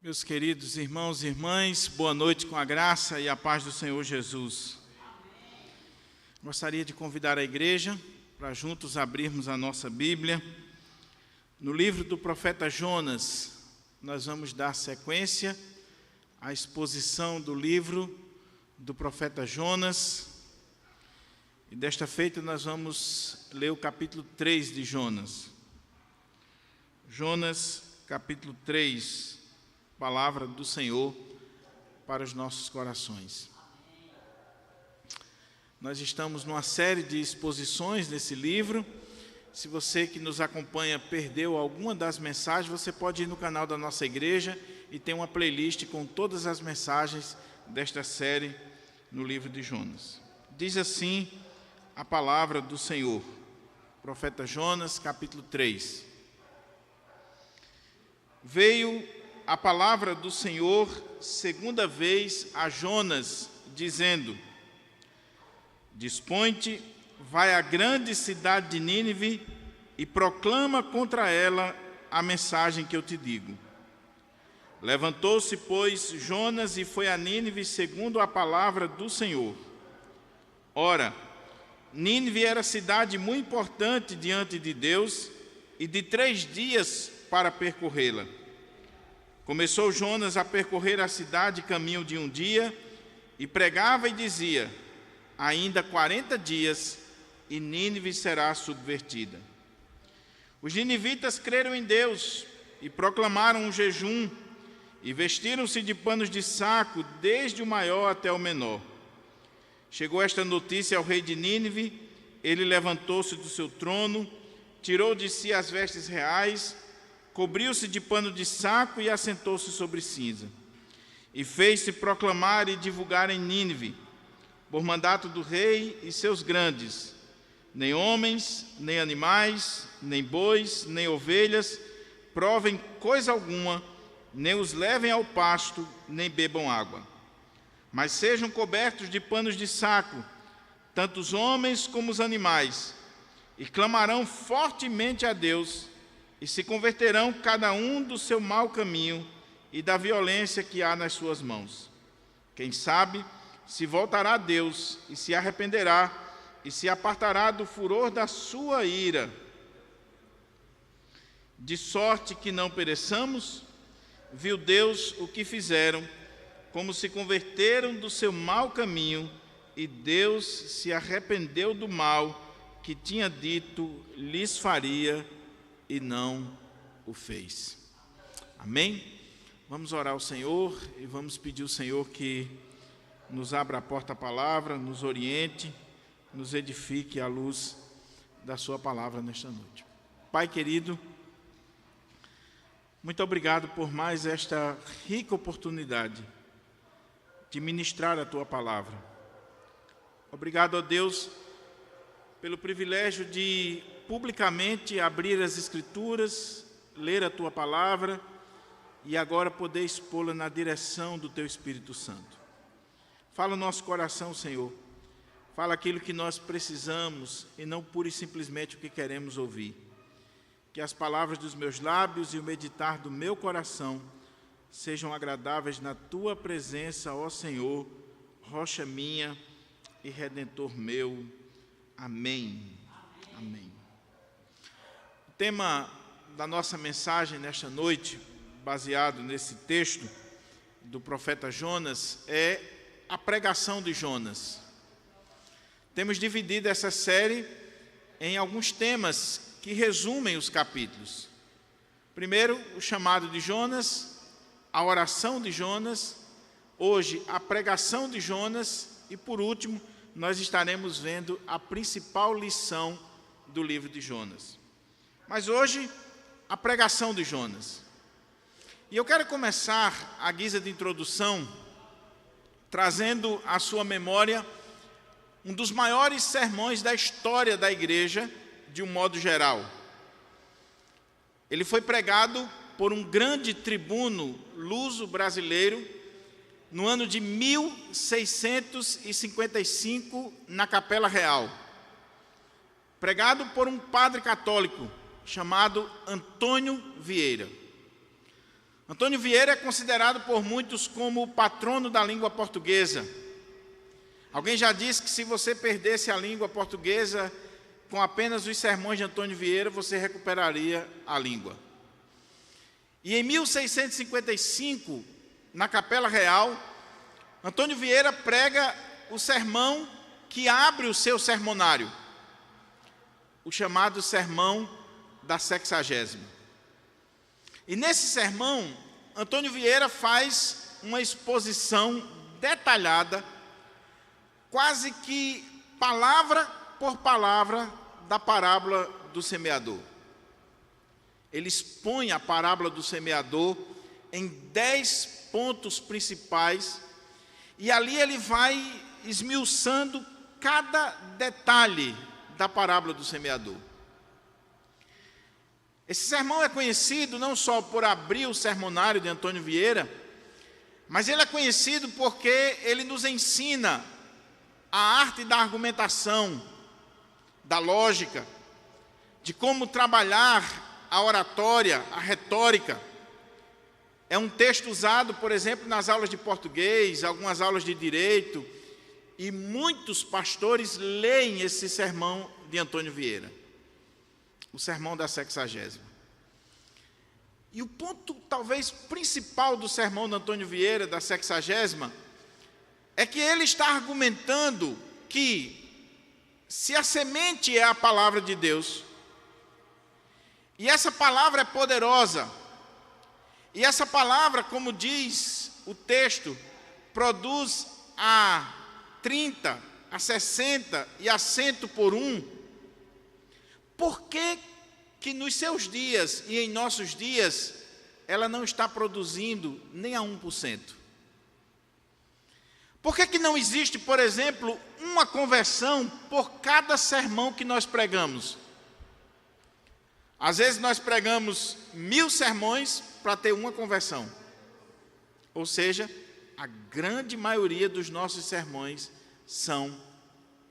Meus queridos irmãos e irmãs, boa noite com a graça e a paz do Senhor Jesus. Gostaria de convidar a igreja para juntos abrirmos a nossa Bíblia. No livro do profeta Jonas, nós vamos dar sequência à exposição do livro do profeta Jonas. E desta feita nós vamos ler o capítulo 3 de Jonas. Jonas, capítulo 3. Palavra do Senhor para os nossos corações. Nós estamos numa série de exposições nesse livro. Se você que nos acompanha perdeu alguma das mensagens, você pode ir no canal da nossa igreja e tem uma playlist com todas as mensagens desta série no livro de Jonas. Diz assim a palavra do Senhor, profeta Jonas, capítulo 3. Veio a palavra do Senhor segunda vez a Jonas, dizendo: Dispõe-te, vai à grande cidade de Nínive e proclama contra ela a mensagem que eu te digo. Levantou-se, pois, Jonas e foi a Nínive segundo a palavra do Senhor. Ora, Nínive era cidade muito importante diante de Deus e de 3 dias para percorrê-la. Começou Jonas a percorrer a cidade caminho de um dia e pregava e dizia: ainda 40 dias e Nínive será subvertida. Os ninivitas creram em Deus e proclamaram um jejum e vestiram-se de panos de saco, desde o maior até o menor. Chegou esta notícia ao rei de Nínive, ele levantou-se do seu trono, tirou de si as vestes reais, cobriu-se de pano de saco e assentou-se sobre cinza. E fez-se proclamar e divulgar em Nínive, por mandato do rei e seus grandes: nem homens, nem animais, nem bois, nem ovelhas, provem coisa alguma, nem os levem ao pasto, nem bebam água. Mas sejam cobertos de panos de saco, tanto os homens como os animais, e clamarão fortemente a Deus, e se converterão cada um do seu mau caminho e da violência que há nas suas mãos. Quem sabe se voltará a Deus e se arrependerá e se apartará do furor da sua ira, de sorte que não pereçamos. Viu Deus o que fizeram, como se converteram do seu mau caminho, e Deus se arrependeu do mal que tinha dito lhes faria e não o fez. Amém? Vamos orar ao Senhor e vamos pedir ao Senhor que nos abra a porta à palavra, nos oriente, nos edifique à luz da sua palavra nesta noite. Pai querido, muito obrigado por mais esta rica oportunidade de ministrar a tua palavra. Obrigado a Deus pelo privilégio de publicamente abrir as Escrituras, ler a Tua palavra e agora poder expô-la na direção do Teu Espírito Santo. Fala o nosso coração, Senhor. Fala aquilo que nós precisamos e não pura e simplesmente o que queremos ouvir. Que as palavras dos meus lábios e o meditar do meu coração sejam agradáveis na Tua presença, ó Senhor, rocha minha e redentor meu. Amém. Amém. O tema da nossa mensagem nesta noite, baseado nesse texto do profeta Jonas, é a pregação de Jonas. Temos dividido essa série em alguns temas que resumem os capítulos. Primeiro, o chamado de Jonas, a oração de Jonas, hoje a pregação de Jonas e, por último, nós estaremos vendo a principal lição do livro de Jonas. Mas hoje, a pregação de Jonas. E eu quero começar, à guisa de introdução, trazendo à sua memória um dos maiores sermões da história da igreja, de um modo geral. Ele foi pregado por um grande tribuno luso-brasileiro no ano de 1655, na Capela Real. Pregado por um padre católico chamado Antônio Vieira. Antônio Vieira é considerado por muitos como o patrono da língua portuguesa. Alguém já disse que se você perdesse a língua portuguesa, com apenas os sermões de Antônio Vieira, você recuperaria a língua. E em 1655, na Capela Real, Antônio Vieira prega o sermão que abre o seu sermonário, o chamado Sermão da Sexagésima. E nesse sermão, Antônio Vieira faz uma exposição detalhada, quase que palavra por palavra, da parábola do semeador. Ele expõe a parábola do semeador em 10 pontos principais, e ali ele vai esmiuçando cada detalhe da parábola do semeador. Esse sermão é conhecido não só por abrir o sermonário de Antônio Vieira, mas ele é conhecido porque ele nos ensina a arte da argumentação, da lógica, de como trabalhar a oratória, a retórica. É um texto usado, por exemplo, nas aulas de português, algumas aulas de direito, e muitos pastores leem esse sermão de Antônio Vieira, o Sermão da Sexagésima. E o ponto, talvez, principal do sermão de Antônio Vieira, da Sexagésima, é que ele está argumentando que, se a semente é a palavra de Deus, e essa palavra é poderosa, e essa palavra, como diz o texto, produz a 30, a 60 e a 100 por um, por que nos seus dias e em nossos dias ela não está produzindo nem a 1%? Por que não existe, por exemplo, uma conversão por cada sermão que nós pregamos? Às vezes nós pregamos 1000 sermões para ter uma conversão. Ou seja, a grande maioria dos nossos sermões são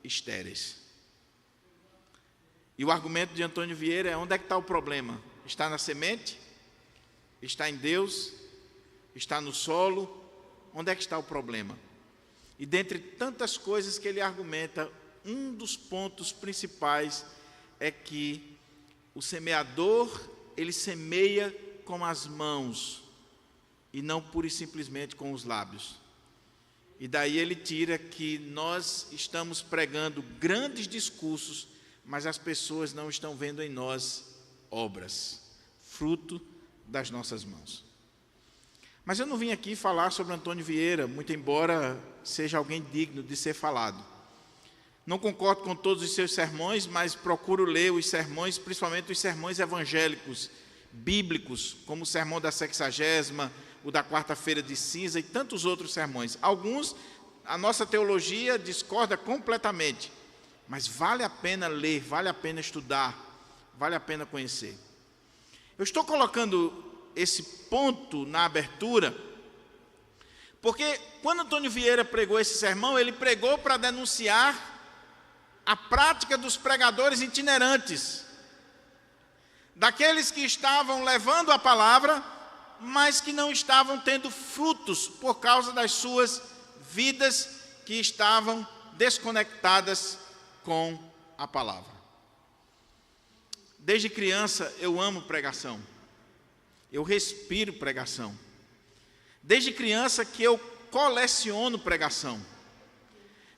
estéreis. E o argumento de Antônio Vieira é: onde é que está o problema? Está na semente? Está em Deus? Está no solo? Onde é que está o problema? E dentre tantas coisas que ele argumenta, um dos pontos principais é que o semeador, ele semeia com as mãos e não pura e simplesmente com os lábios. E daí ele tira que nós estamos pregando grandes discursos, mas as pessoas não estão vendo em nós obras, fruto das nossas mãos. Mas eu não vim aqui falar sobre Antônio Vieira, muito embora seja alguém digno de ser falado. Não concordo com todos os seus sermões, mas procuro ler os sermões, principalmente os sermões evangélicos, bíblicos, como o Sermão da Sexagésima, o da Quarta-feira de Cinza e tantos outros sermões. Alguns, a nossa teologia discorda completamente, mas vale a pena ler, vale a pena estudar, vale a pena conhecer. Eu estou colocando esse ponto na abertura, porque quando Antônio Vieira pregou esse sermão, ele pregou para denunciar a prática dos pregadores itinerantes, daqueles que estavam levando a palavra, mas que não estavam tendo frutos por causa das suas vidas que estavam desconectadas com a palavra. Desde criança eu amo pregação, eu respiro pregação. Desde criança que eu coleciono pregação.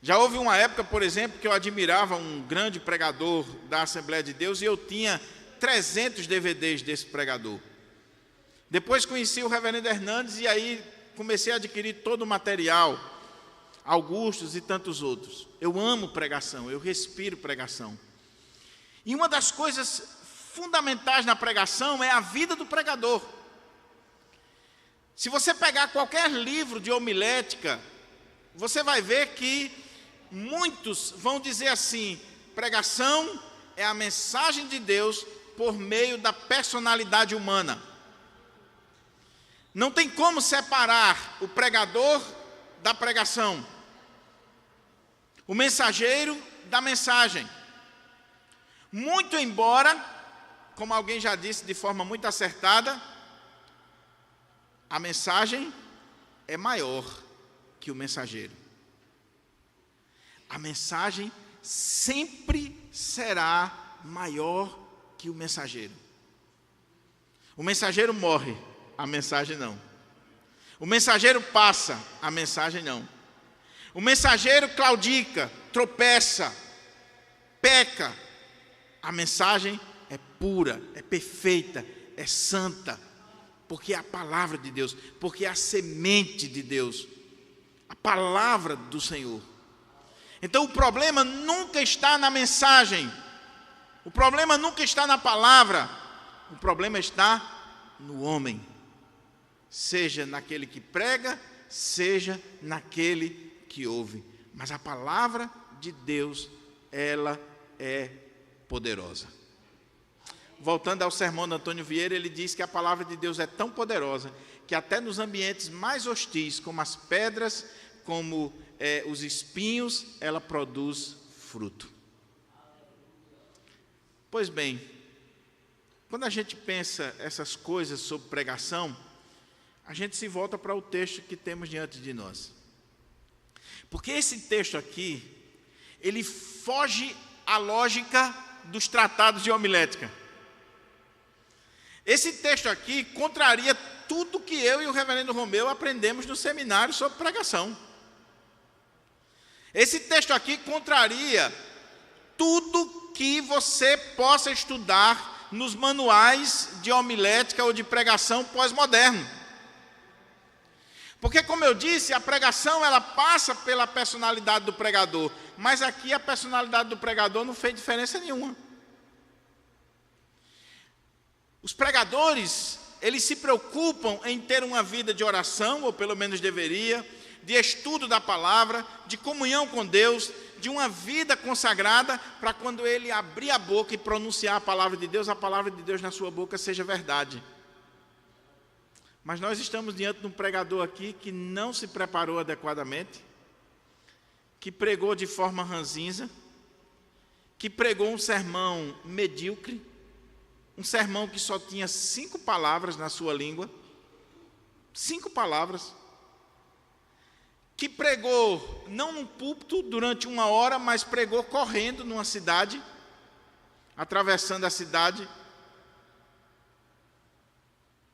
Já houve uma época, por exemplo, que eu admirava um grande pregador da Assembleia de Deus e eu tinha 300 DVDs desse pregador. Depois conheci o reverendo Hernandes e aí comecei a adquirir todo o material, Augustos e tantos outros. Eu amo pregação, eu respiro pregação. E uma das coisas fundamentais na pregação é a vida do pregador. Se você pegar qualquer livro de homilética, você vai ver que muitos vão dizer assim: pregação é a mensagem de Deus por meio da personalidade humana. Não tem como separar o pregador da pregação, o mensageiro da mensagem. Muito embora, como alguém já disse de forma muito acertada, a mensagem é maior que o mensageiro. A mensagem sempre será maior que o mensageiro. O mensageiro morre, a mensagem não. O mensageiro passa, a mensagem não. O mensageiro claudica, tropeça, peca. A mensagem é pura, é perfeita, é santa, porque é a palavra de Deus, porque é a semente de Deus, a palavra do Senhor. Então o problema nunca está na mensagem, o problema nunca está na palavra, o problema está no homem, seja naquele que prega, seja naquele que ouve. Mas a palavra de Deus, ela é poderosa. Voltando ao sermão de Antônio Vieira, ele diz que a palavra de Deus é tão poderosa que até nos ambientes mais hostis, como as pedras, como os espinhos, ela produz fruto. Pois bem, quando a gente pensa essas coisas sobre pregação, a gente se volta para o texto que temos diante de nós. Porque esse texto aqui, ele foge à lógica dos tratados de homilética. Esse texto aqui contraria tudo que eu e o reverendo Romeu aprendemos no seminário sobre pregação. Esse texto aqui contraria tudo que você possa estudar nos manuais de homilética ou de pregação pós-moderno. Porque, como eu disse, a pregação ela passa pela personalidade do pregador, mas aqui a personalidade do pregador não fez diferença nenhuma. Os pregadores, eles se preocupam em ter uma vida de oração, ou pelo menos deveria, de estudo da palavra, de comunhão com Deus, de uma vida consagrada, para quando ele abrir a boca e pronunciar a palavra de Deus na sua boca seja verdade. Mas nós estamos diante de um pregador aqui que não se preparou adequadamente, que pregou de forma ranzinza, que pregou um sermão medíocre, um sermão que só tinha 5 palavras na sua língua, 5 palavras, que pregou não num púlpito durante 1 hora, mas pregou correndo numa cidade, atravessando a cidade.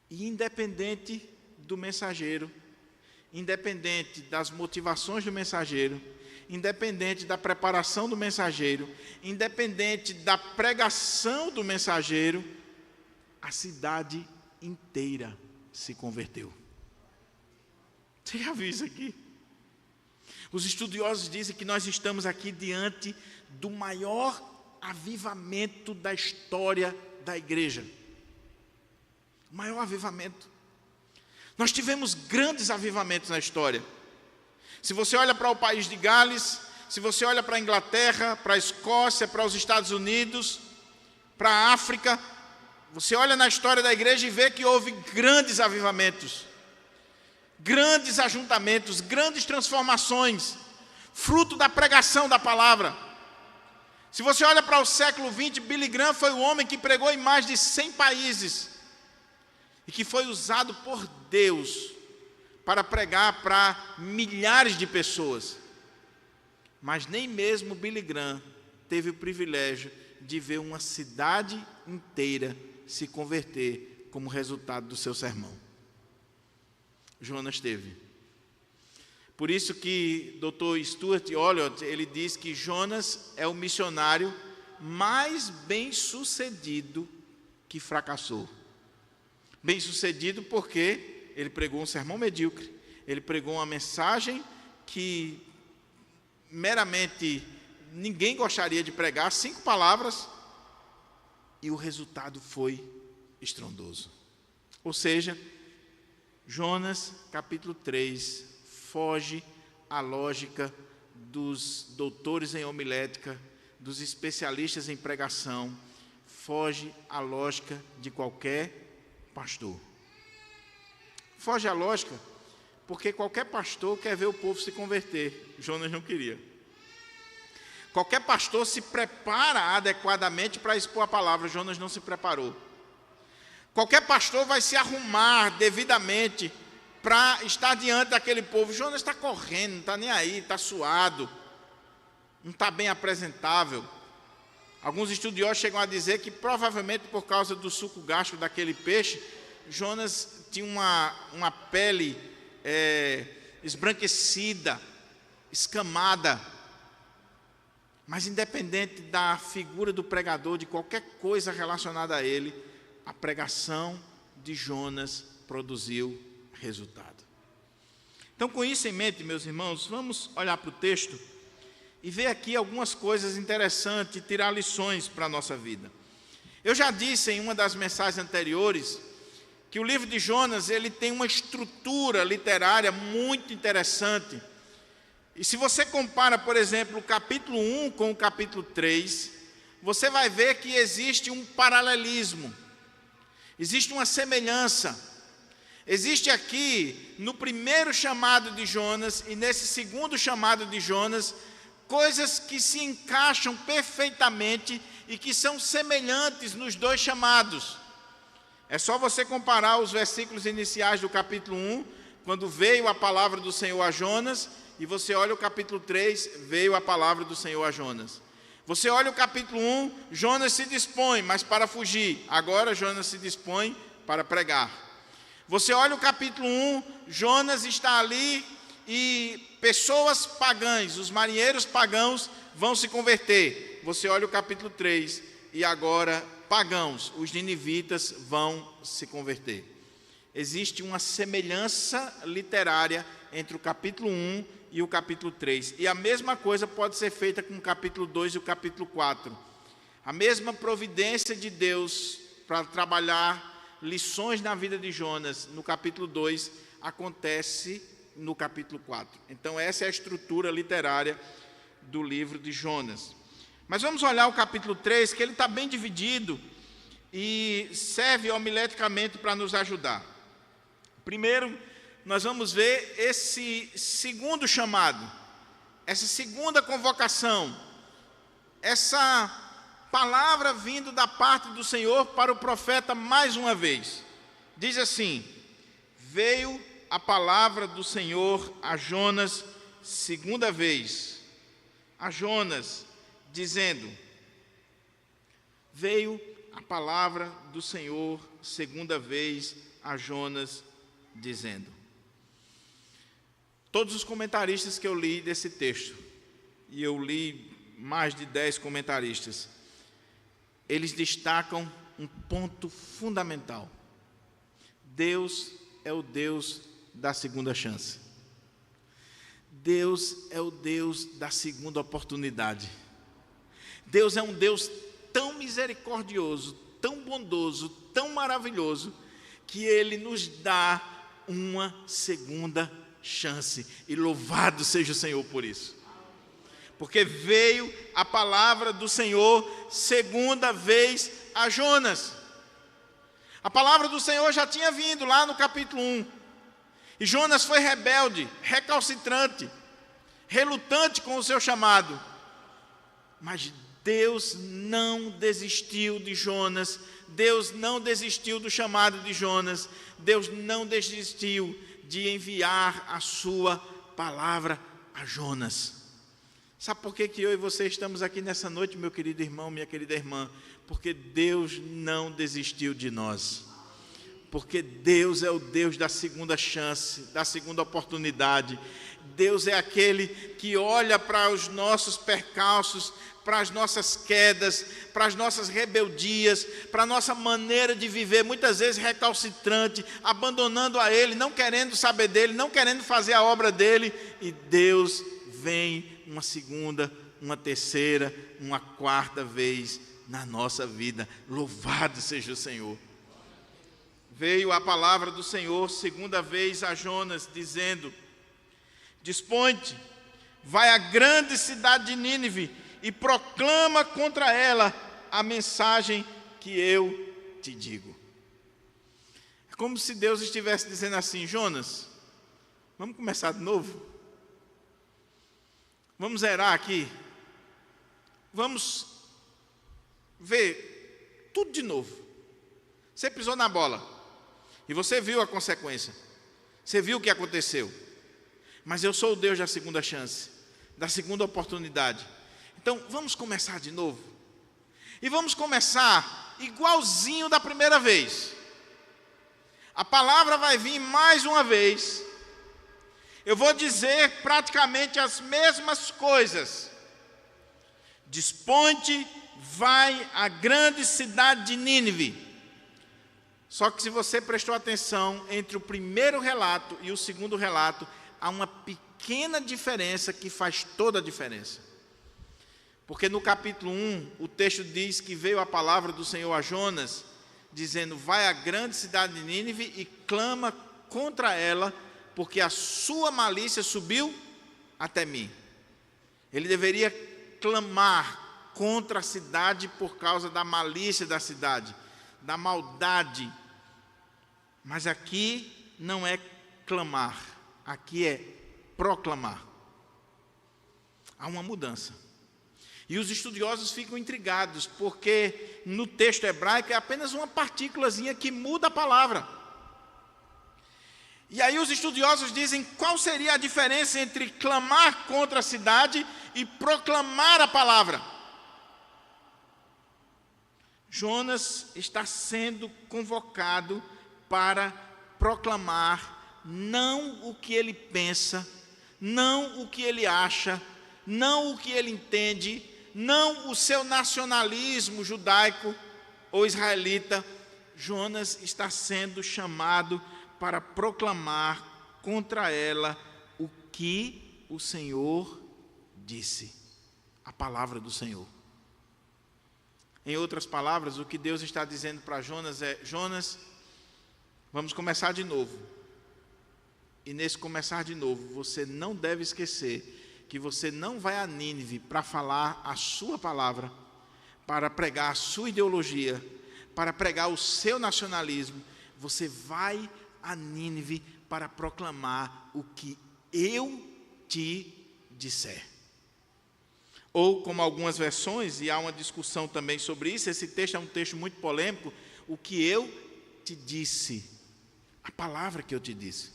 E independente do mensageiro, independente das motivações do mensageiro, independente da preparação do mensageiro, independente da pregação do mensageiro, a cidade inteira se converteu. Você já viu isso aqui? Os estudiosos dizem que nós estamos aqui diante do maior avivamento da história da igreja. O maior avivamento. Nós tivemos grandes avivamentos na história. Se você olha para o país de Gales, se você olha para a Inglaterra, para a Escócia, para os Estados Unidos, para a África, você olha na história da igreja e vê que houve grandes avivamentos, grandes ajuntamentos, grandes transformações, fruto da pregação da palavra. Se você olha para o século XX, Billy Graham foi o homem que pregou em mais de 100 países e que foi usado por Deus para pregar para milhares de pessoas. Mas nem mesmo Billy Graham teve o privilégio de ver uma cidade inteira se converter como resultado do seu sermão. Jonas teve. Por isso que Dr. Stuart Olyott, ele diz que Jonas é o missionário mais bem-sucedido que fracassou. Bem-sucedido porque ele pregou um sermão medíocre, ele pregou uma mensagem que meramente ninguém gostaria de pregar, 5 palavras, e o resultado foi estrondoso. Ou seja, Jonas, capítulo 3, foge à lógica dos doutores em homilética, dos especialistas em pregação, foge à lógica de qualquer pastor. Foge à lógica porque qualquer pastor quer ver o povo se converter. Jonas não queria. Qualquer pastor se prepara adequadamente para expor a palavra. Jonas não se preparou. Qualquer pastor vai se arrumar devidamente para estar diante daquele povo. Jonas está correndo, não está nem aí, está suado, não está bem apresentável. Alguns estudiosos chegam a dizer que provavelmente por causa do suco gástrico daquele peixe, Jonas tinha uma pele esbranquecida, escamada. Mas independente da figura do pregador, de qualquer coisa relacionada a ele, a pregação de Jonas produziu resultado. Então, com isso em mente, meus irmãos, vamos olhar para o texto e ver aqui algumas coisas interessantes e tirar lições para a nossa vida. Eu já disse em uma das mensagens anteriores que o livro de Jonas ele tem uma estrutura literária muito interessante. E se você compara, por exemplo, o capítulo 1 com o capítulo 3, você vai ver que existe um paralelismo, existe uma semelhança. Existe aqui, no primeiro chamado de Jonas e nesse segundo chamado de Jonas, coisas que se encaixam perfeitamente e que são semelhantes nos dois chamados. É só você comparar os versículos iniciais do capítulo 1, quando veio a palavra do Senhor a Jonas, e você olha o capítulo 3, veio a palavra do Senhor a Jonas. Você olha o capítulo 1, Jonas se dispõe, mas para fugir. Agora Jonas se dispõe para pregar. Você olha o capítulo 1, Jonas está ali e pessoas pagãs, os marinheiros pagãos vão se converter. Você olha o capítulo 3 e agora pagãos, os ninivitas vão se converter. Existe uma semelhança literária entre o capítulo 1 e o capítulo 3. E a mesma coisa pode ser feita com o capítulo 2 e o capítulo 4. A mesma providência de Deus para trabalhar lições na vida de Jonas no capítulo 2 acontece no capítulo 4. Então essa é a estrutura literária do livro de Jonas. Mas vamos olhar o capítulo 3, que ele está bem dividido e serve homileticamente para nos ajudar. Primeiro, nós vamos ver esse segundo chamado, essa segunda convocação, essa palavra vindo da parte do Senhor para o profeta mais uma vez. Diz assim: veio a palavra do Senhor a Jonas segunda vez. A Jonas, dizendo, veio a palavra do Senhor segunda vez a Jonas, dizendo. Todos os comentaristas que eu li desse texto, e eu li mais de 10 comentaristas, eles destacam um ponto fundamental. Deus é o Deus da segunda chance. Deus é o Deus da segunda oportunidade. Deus é um Deus tão misericordioso, tão bondoso, tão maravilhoso, que Ele nos dá uma segunda chance. E louvado seja o Senhor por isso. Porque veio a palavra do Senhor segunda vez a Jonas. A palavra do Senhor já tinha vindo lá no capítulo 1. E Jonas foi rebelde, recalcitrante, relutante com o seu chamado. Mas Deus não desistiu de Jonas. Deus não desistiu do chamado de Jonas. Deus não desistiu de enviar a sua palavra a Jonas. Sabe por que eu e você estamos aqui nessa noite, meu querido irmão, minha querida irmã? Porque Deus não desistiu de nós. Porque Deus é o Deus da segunda chance, da segunda oportunidade. Deus é aquele que olha para os nossos percalços, para as nossas quedas, para as nossas rebeldias, para a nossa maneira de viver, muitas vezes recalcitrante, abandonando a Ele, não querendo saber dEle, não querendo fazer a obra dEle, e Deus vem uma segunda, uma terceira, uma quarta vez na nossa vida. Louvado seja o Senhor. Veio a palavra do Senhor segunda vez a Jonas, dizendo: dispõe-te, vai à grande cidade de Nínive e proclama contra ela a mensagem que eu te digo. É como se Deus estivesse dizendo assim: Jonas, vamos começar de novo? Vamos zerar aqui? Vamos ver tudo de novo. Você pisou na bola e você viu a consequência. Você viu o que aconteceu. Mas eu sou o Deus da segunda chance, da segunda oportunidade. Então, vamos começar de novo. E vamos começar igualzinho da primeira vez. A palavra vai vir mais uma vez. Eu vou dizer praticamente as mesmas coisas. Dispõe-te, vai à grande cidade de Nínive. Só que se você prestou atenção, entre o primeiro relato e o segundo relato, há uma pequena diferença que faz toda a diferença. Porque no capítulo 1, o texto diz que veio a palavra do Senhor a Jonas, dizendo: vai à grande cidade de Nínive e clama contra ela, porque a sua malícia subiu até mim. Ele deveria clamar contra a cidade por causa da malícia da cidade, da maldade. Mas aqui não é clamar, aqui é proclamar. Há uma mudança. E os estudiosos ficam intrigados, porque no texto hebraico é apenas uma partículazinha que muda a palavra. E aí os estudiosos dizem: qual seria a diferença entre clamar contra a cidade e proclamar a palavra? Jonas está sendo convocado para proclamar não o que ele pensa, não o que ele acha, não o que ele entende, não o seu nacionalismo judaico ou israelita. Jonas está sendo chamado para proclamar contra ela o que o Senhor disse, a palavra do Senhor. Em outras palavras, o que Deus está dizendo para Jonas é: Jonas, vamos começar de novo. E nesse começar de novo, você não deve esquecer que você não vai a Nínive para falar a sua palavra, para pregar a sua ideologia, para pregar o seu nacionalismo. Você vai a Nínive para proclamar o que eu te disser. Ou, como algumas versões, e há uma discussão também sobre isso, esse texto é um texto muito polêmico: o que eu te disse, a palavra que eu te disse.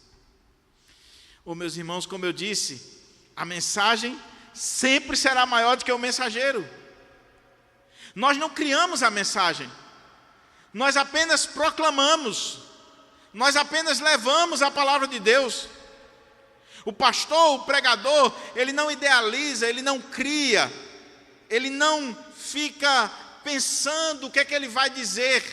Oh, meus irmãos, como eu disse, a mensagem sempre será maior do que o mensageiro. Nós não criamos a mensagem, nós apenas proclamamos, nós apenas levamos a palavra de Deus. O pastor, o pregador, ele não idealiza, ele não cria, ele não fica pensando o que é que ele vai dizer.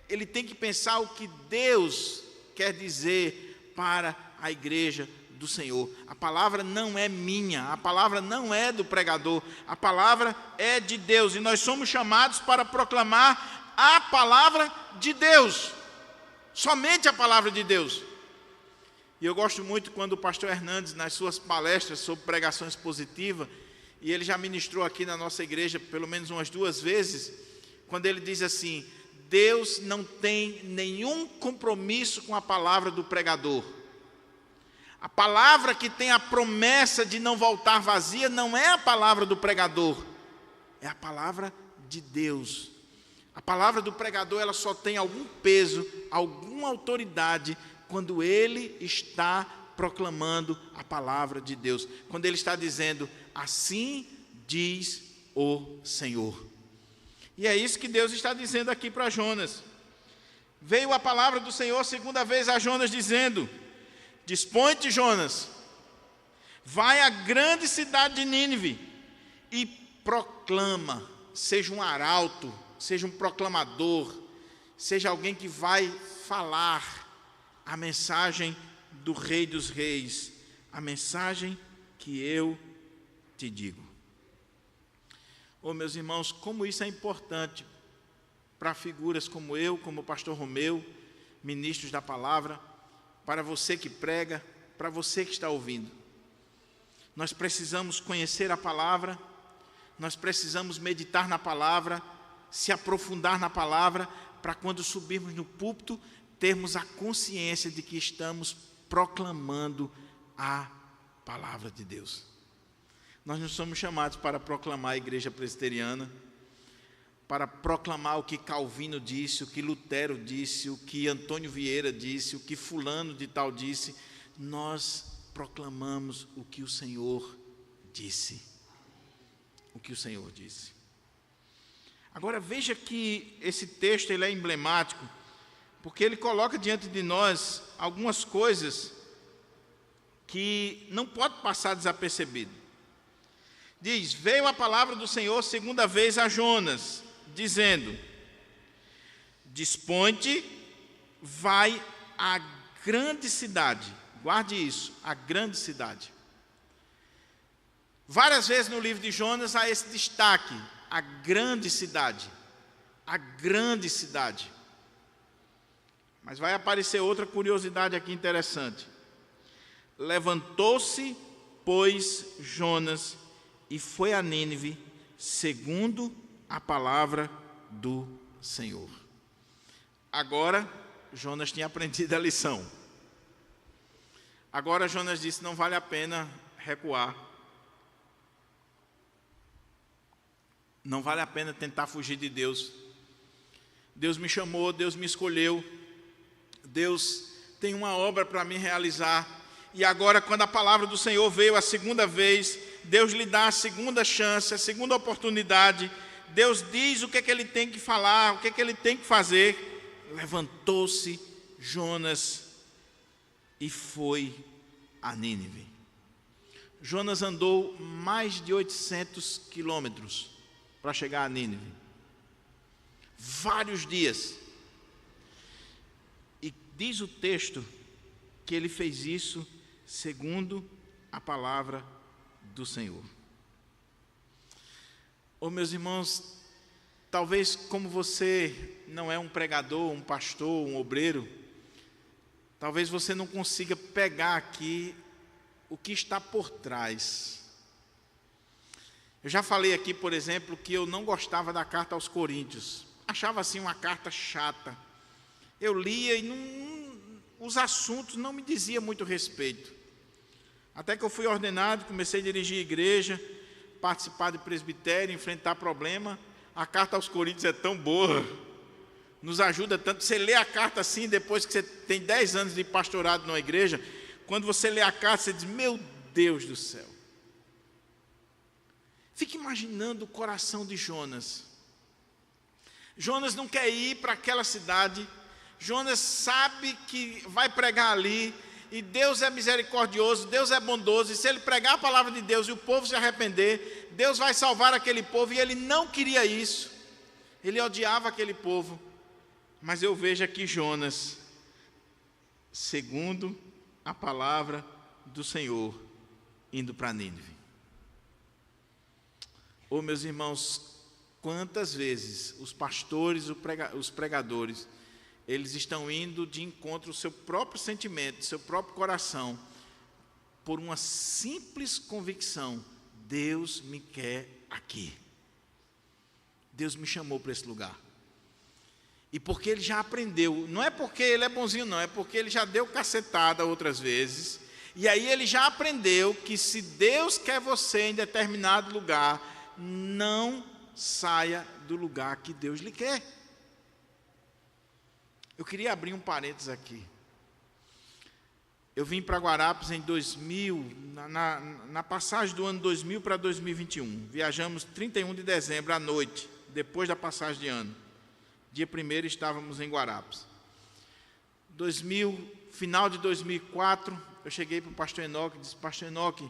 Ele tem que pensar o que Deus quer dizer para a igreja do Senhor. A palavra não é minha, a palavra não é do pregador, a palavra é de Deus, e nós somos chamados para proclamar a palavra de Deus, somente a palavra de Deus. E eu gosto muito quando o pastor Hernandes, nas suas palestras sobre pregação expositiva, e ele já ministrou aqui na nossa igreja pelo menos umas 2 vezes, quando ele diz assim: Deus não tem nenhum compromisso com a palavra do pregador. A palavra que tem a promessa de não voltar vazia não é a palavra do pregador, é a palavra de Deus. A palavra do pregador, ela só tem algum peso, alguma autoridade quando ele está proclamando a palavra de Deus, quando ele está dizendo: assim diz o Senhor. E é isso que Deus está dizendo aqui para Jonas. Veio a palavra do Senhor segunda vez a Jonas dizendo: dispõe-te, Jonas, vai à grande cidade de Nínive e proclama. Seja um arauto, seja um proclamador, seja alguém que vai falar a mensagem do Rei dos Reis, a mensagem que eu te digo. Oh, meus irmãos, como isso é importante para figuras como eu, como o pastor Romeu, ministros da palavra, para você que prega, para você que está ouvindo. Nós precisamos conhecer a palavra, nós precisamos meditar na palavra, se aprofundar na palavra, para quando subirmos no púlpito, termos a consciência de que estamos proclamando a palavra de Deus. Nós não somos chamados para proclamar a igreja presbiteriana, para proclamar o que Calvino disse, o que Lutero disse, o que Antônio Vieira disse, o que fulano de tal disse. Nós proclamamos o que o Senhor disse. O que o Senhor disse. Agora veja que esse texto ele é emblemático, porque ele coloca diante de nós algumas coisas que não pode passar desapercebido. Diz: veio a palavra do Senhor segunda vez a Jonas, dizendo: dispõe-te, vai à grande cidade. Guarde isso, a grande cidade. Várias vezes no livro de Jonas há esse destaque, a grande cidade, a grande cidade. Mas vai aparecer outra curiosidade aqui interessante. Levantou-se, pois, Jonas e foi a Nínive, segundo a palavra do Senhor. Agora, Jonas tinha aprendido a lição. Agora Jonas disse: não vale a pena recuar. Não vale a pena tentar fugir de Deus. Deus me chamou, Deus me escolheu. Deus tem uma obra para me realizar. E agora, quando a palavra do Senhor veio a segunda vez, Deus lhe dá a segunda chance, a segunda oportunidade. Deus diz o que é que ele tem que falar, o que é que ele tem que fazer. Levantou-se Jonas e foi a Nínive. Jonas andou mais de 800 quilômetros para chegar a Nínive. Vários dias. E diz o texto que ele fez isso segundo a palavra do Senhor. Oh, meus irmãos, talvez como você não é um pregador, um pastor, um obreiro, talvez você não consiga pegar aqui o que está por trás. Eu já falei aqui, por exemplo, que eu não gostava da carta aos Coríntios. Achava assim uma carta chata. Eu lia e os assuntos não me diziam muito respeito. Até que eu fui ordenado, comecei a dirigir igreja, participar de presbitério, enfrentar problema. A carta aos Coríntios é tão boa, nos ajuda tanto. Você lê a carta assim, depois que você tem 10 anos de pastorado numa igreja, quando você lê a carta, você diz: meu Deus do céu. Fique imaginando o coração de Jonas. Jonas não quer ir para aquela cidade. Jonas sabe que vai pregar ali, e Deus é misericordioso, Deus é bondoso, e se ele pregar a palavra de Deus e o povo se arrepender, Deus vai salvar aquele povo, e ele não queria isso. Ele odiava aquele povo. Mas eu vejo aqui Jonas, segundo a palavra do Senhor, indo para Nínive. Oh, meus irmãos, quantas vezes os pastores, os pregadores, eles estão indo de encontro ao seu próprio sentimento, seu próprio coração, por uma simples convicção: Deus me quer aqui. Deus me chamou para esse lugar. E porque ele já aprendeu, não é porque ele é bonzinho não, é porque ele já deu cacetada outras vezes, e aí ele já aprendeu que se Deus quer você em determinado lugar, não saia do lugar que Deus lhe quer. Eu queria abrir um parênteses aqui. Eu vim para Guarapes em 2000, na passagem do ano 2000 para 2021. Viajamos 31 de dezembro à noite, depois da passagem de ano. Dia 1º estávamos em Guarapes. Final de 2004, eu cheguei para o pastor Enoque e disse: pastor Enoque,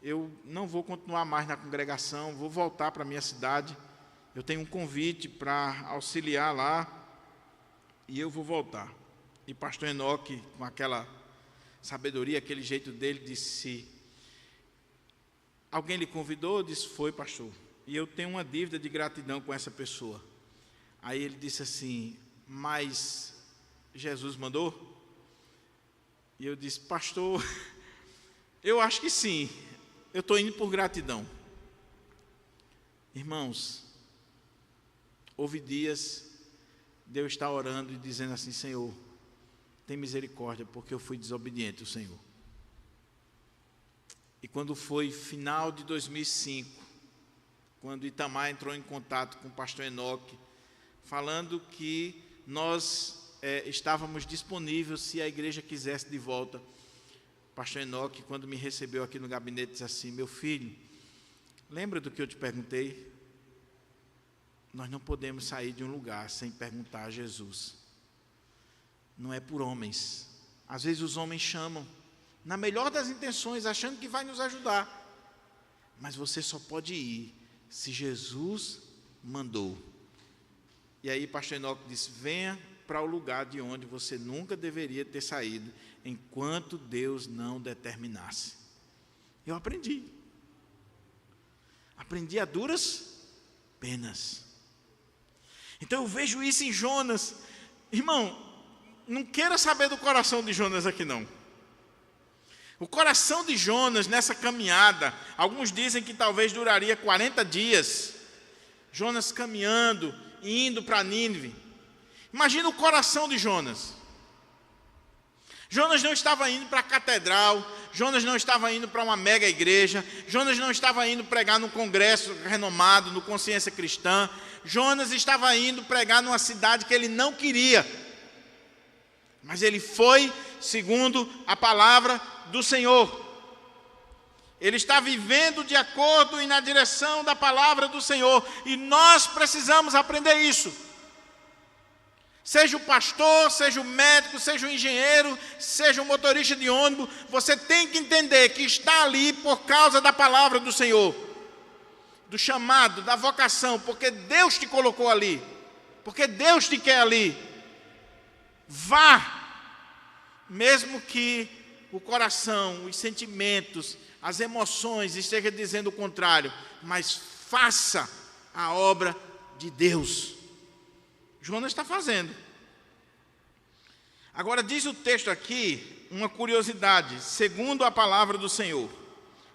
eu não vou continuar mais na congregação, vou voltar para a minha cidade. Eu tenho um convite para auxiliar lá, e eu vou voltar. E pastor Enoque, com aquela sabedoria, aquele jeito dele, disse: alguém lhe convidou? Eu disse: foi, pastor. E eu tenho uma dívida de gratidão com essa pessoa. Aí ele disse assim: mas Jesus mandou? E eu disse: pastor, eu acho que sim, eu estou indo por gratidão. Irmãos, houve dias de eu estar orando e dizendo assim: Senhor, tem misericórdia, porque eu fui desobediente ao Senhor. E quando foi final de 2005, quando Itamar entrou em contato com o pastor Enoque, falando que nós estávamos disponíveis se a igreja quisesse de volta. O pastor Enoque, quando me recebeu aqui no gabinete, disse assim: meu filho, lembra do que eu te perguntei? Nós não podemos sair de um lugar sem perguntar a Jesus. Não é por homens. Às vezes os homens chamam, na melhor das intenções, achando que vai nos ajudar. Mas você só pode ir se Jesus mandou. E aí pastor Enoque disse: venha para o lugar de onde você nunca deveria ter saído, enquanto Deus não determinasse. Eu aprendi. Aprendi a duras penas. Então eu vejo isso em Jonas. Irmão, não queira saber do coração de Jonas aqui não. O coração de Jonas nessa caminhada, alguns dizem que talvez duraria 40 dias. Jonas caminhando, indo para Nínive. Imagina o coração de Jonas. Jonas não estava indo para a catedral, Jonas não estava indo para uma mega igreja, Jonas não estava indo pregar num congresso renomado, no Consciência Cristã. Jonas estava indo pregar numa cidade que ele não queria. Mas ele foi segundo a palavra do Senhor. Ele está vivendo de acordo e na direção da palavra do Senhor. E nós precisamos aprender isso. Seja o pastor, seja o médico, seja o engenheiro, seja o motorista de ônibus, você tem que entender que está ali por causa da palavra do Senhor, do chamado, da vocação, porque Deus te colocou ali, porque Deus te quer ali. Vá, mesmo que o coração, os sentimentos, as emoções estejam dizendo o contrário, mas faça a obra de Deus. Jonas está fazendo. Agora diz o texto aqui uma curiosidade, segundo a palavra do Senhor.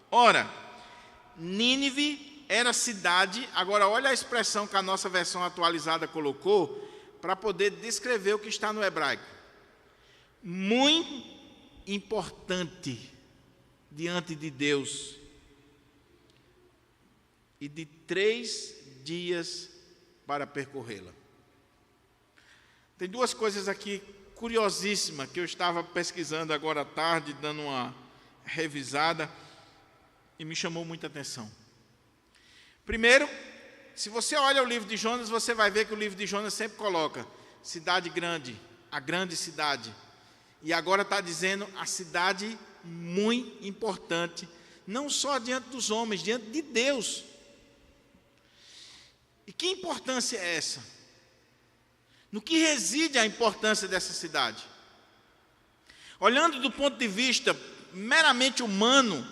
Ora, Nínive era cidade, agora olha a expressão que a nossa versão atualizada colocou, para poder descrever o que está no hebraico. Muito importante diante de Deus, e de 3 dias para percorrê-la. Tem 2 coisas aqui curiosíssimas que eu estava pesquisando agora à tarde, dando uma revisada, e me chamou muita atenção. Primeiro, se você olha o livro de Jonas, você vai ver que o livro de Jonas sempre coloca cidade grande, a grande cidade. E agora está dizendo a cidade muito importante, não só diante dos homens, diante de Deus. E que importância é essa? No que reside a importância dessa cidade? Olhando do ponto de vista meramente humano,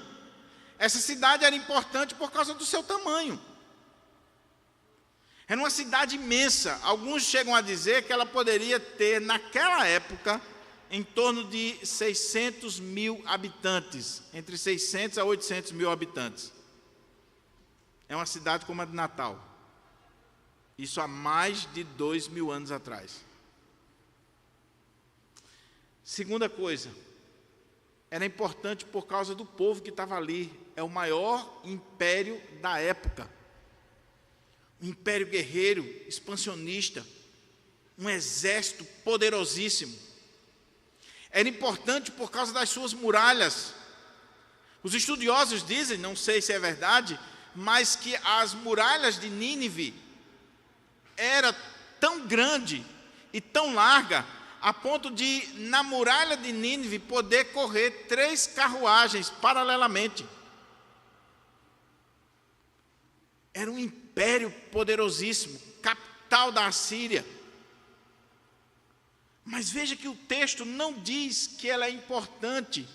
essa cidade era importante por causa do seu tamanho. Era uma cidade imensa. Alguns chegam a dizer que ela poderia ter, naquela época, em torno de 600 mil habitantes, entre 600 a 800 mil habitantes. É uma cidade como a de Natal. Isso há mais de 2000 anos atrás. Segunda coisa, era importante por causa do povo que estava ali. É o maior império da época. Um império guerreiro, expansionista, um exército poderosíssimo. Era importante por causa das suas muralhas. Os estudiosos dizem, não sei se é verdade, mas que as muralhas de Nínive era tão grande e tão larga, a ponto de, na muralha de Nínive, poder correr 3 carruagens paralelamente. Era um império poderosíssimo, capital da Assíria. Mas veja que o texto não diz que ela é importante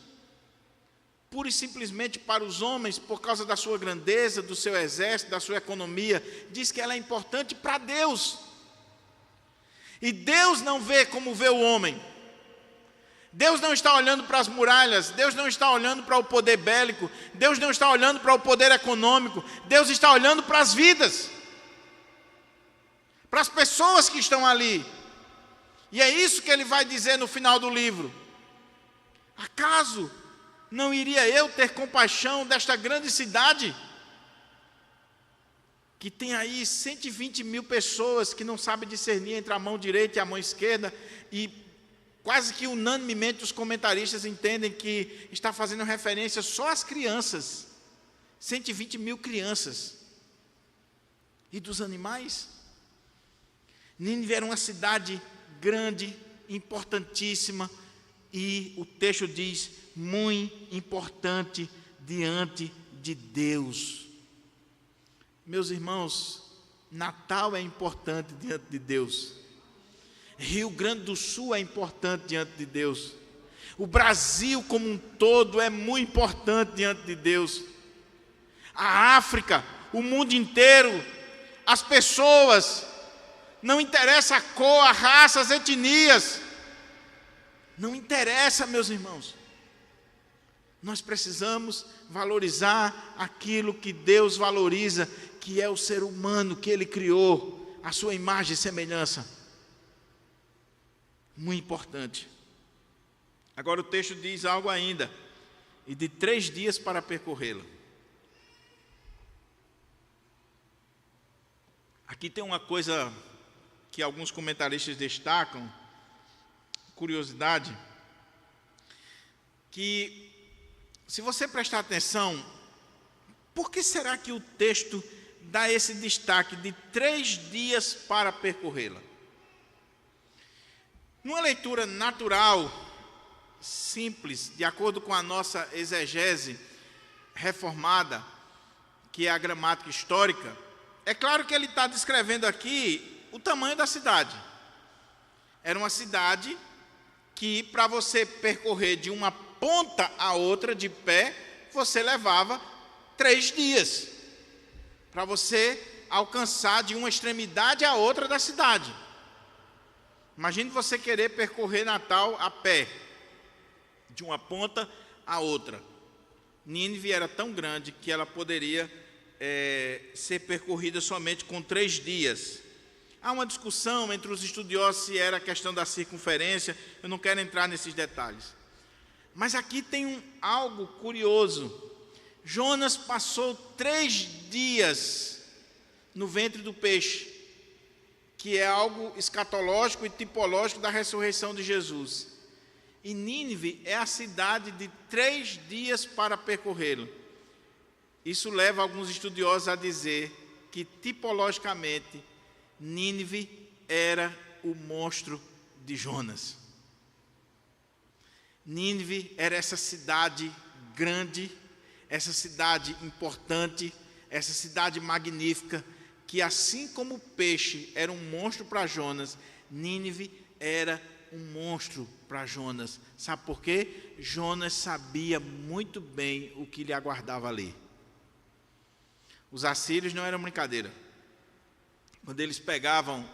pura e simplesmente para os homens, por causa da sua grandeza, do seu exército, da sua economia. Diz que ela é importante para Deus. E Deus não vê como vê o homem. Deus não está olhando para as muralhas, Deus não está olhando para o poder bélico, Deus não está olhando para o poder econômico, Deus está olhando para as vidas, para as pessoas que estão ali. E é isso que ele vai dizer no final do livro. Acaso não iria eu ter compaixão desta grande cidade? que tem aí 120 mil pessoas que não sabem discernir entre a mão direita e a mão esquerda, e quase que unanimemente os comentaristas entendem que está fazendo referência só às crianças, 120 mil crianças. E dos animais? Nínive era uma cidade grande, importantíssima, e o texto diz, muito importante diante de Deus. Meus irmãos, Natal é importante diante de Deus. Rio Grande do Sul é importante diante de Deus. O Brasil como um todo é muito importante diante de Deus. A África, o mundo inteiro, as pessoas, não interessa a cor, a raça, as etnias. Não interessa, meus irmãos. Nós precisamos valorizar aquilo que Deus valoriza, que é o ser humano que Ele criou, a sua imagem e semelhança. Muito importante. Agora o texto diz algo ainda, e de 3 dias para percorrê-la. Aqui tem uma coisa que alguns comentaristas destacam, curiosidade, que se você prestar atenção, por que será que o texto dá esse destaque de 3 dias para percorrê-la? Numa leitura natural, simples, de acordo com a nossa exegese reformada, que é a gramática histórica, é claro que ele está descrevendo aqui o tamanho da cidade. Era uma cidade que, para você percorrer de uma ponta a outra de pé, você levava 3 dias, para você alcançar de uma extremidade à outra da cidade. Imagine você querer percorrer Natal a pé, de uma ponta a outra. Nínive era tão grande que ela poderia ser percorrida somente com 3 dias. Há uma discussão entre os estudiosos se era a questão da circunferência, eu não quero entrar nesses detalhes. Mas aqui tem algo curioso. Jonas passou 3 dias no ventre do peixe, que é algo escatológico e tipológico da ressurreição de Jesus. E Nínive é a cidade de 3 dias para percorrê-lo. Isso leva alguns estudiosos a dizer que, tipologicamente, Nínive era o monstro de Jonas. Nínive era essa cidade grande, essa cidade importante, essa cidade magnífica, que assim como o peixe era um monstro para Jonas, Nínive era um monstro para Jonas. Sabe por quê? Jonas sabia muito bem o que lhe aguardava ali. Os assírios não eram brincadeira. Quando eles pegavam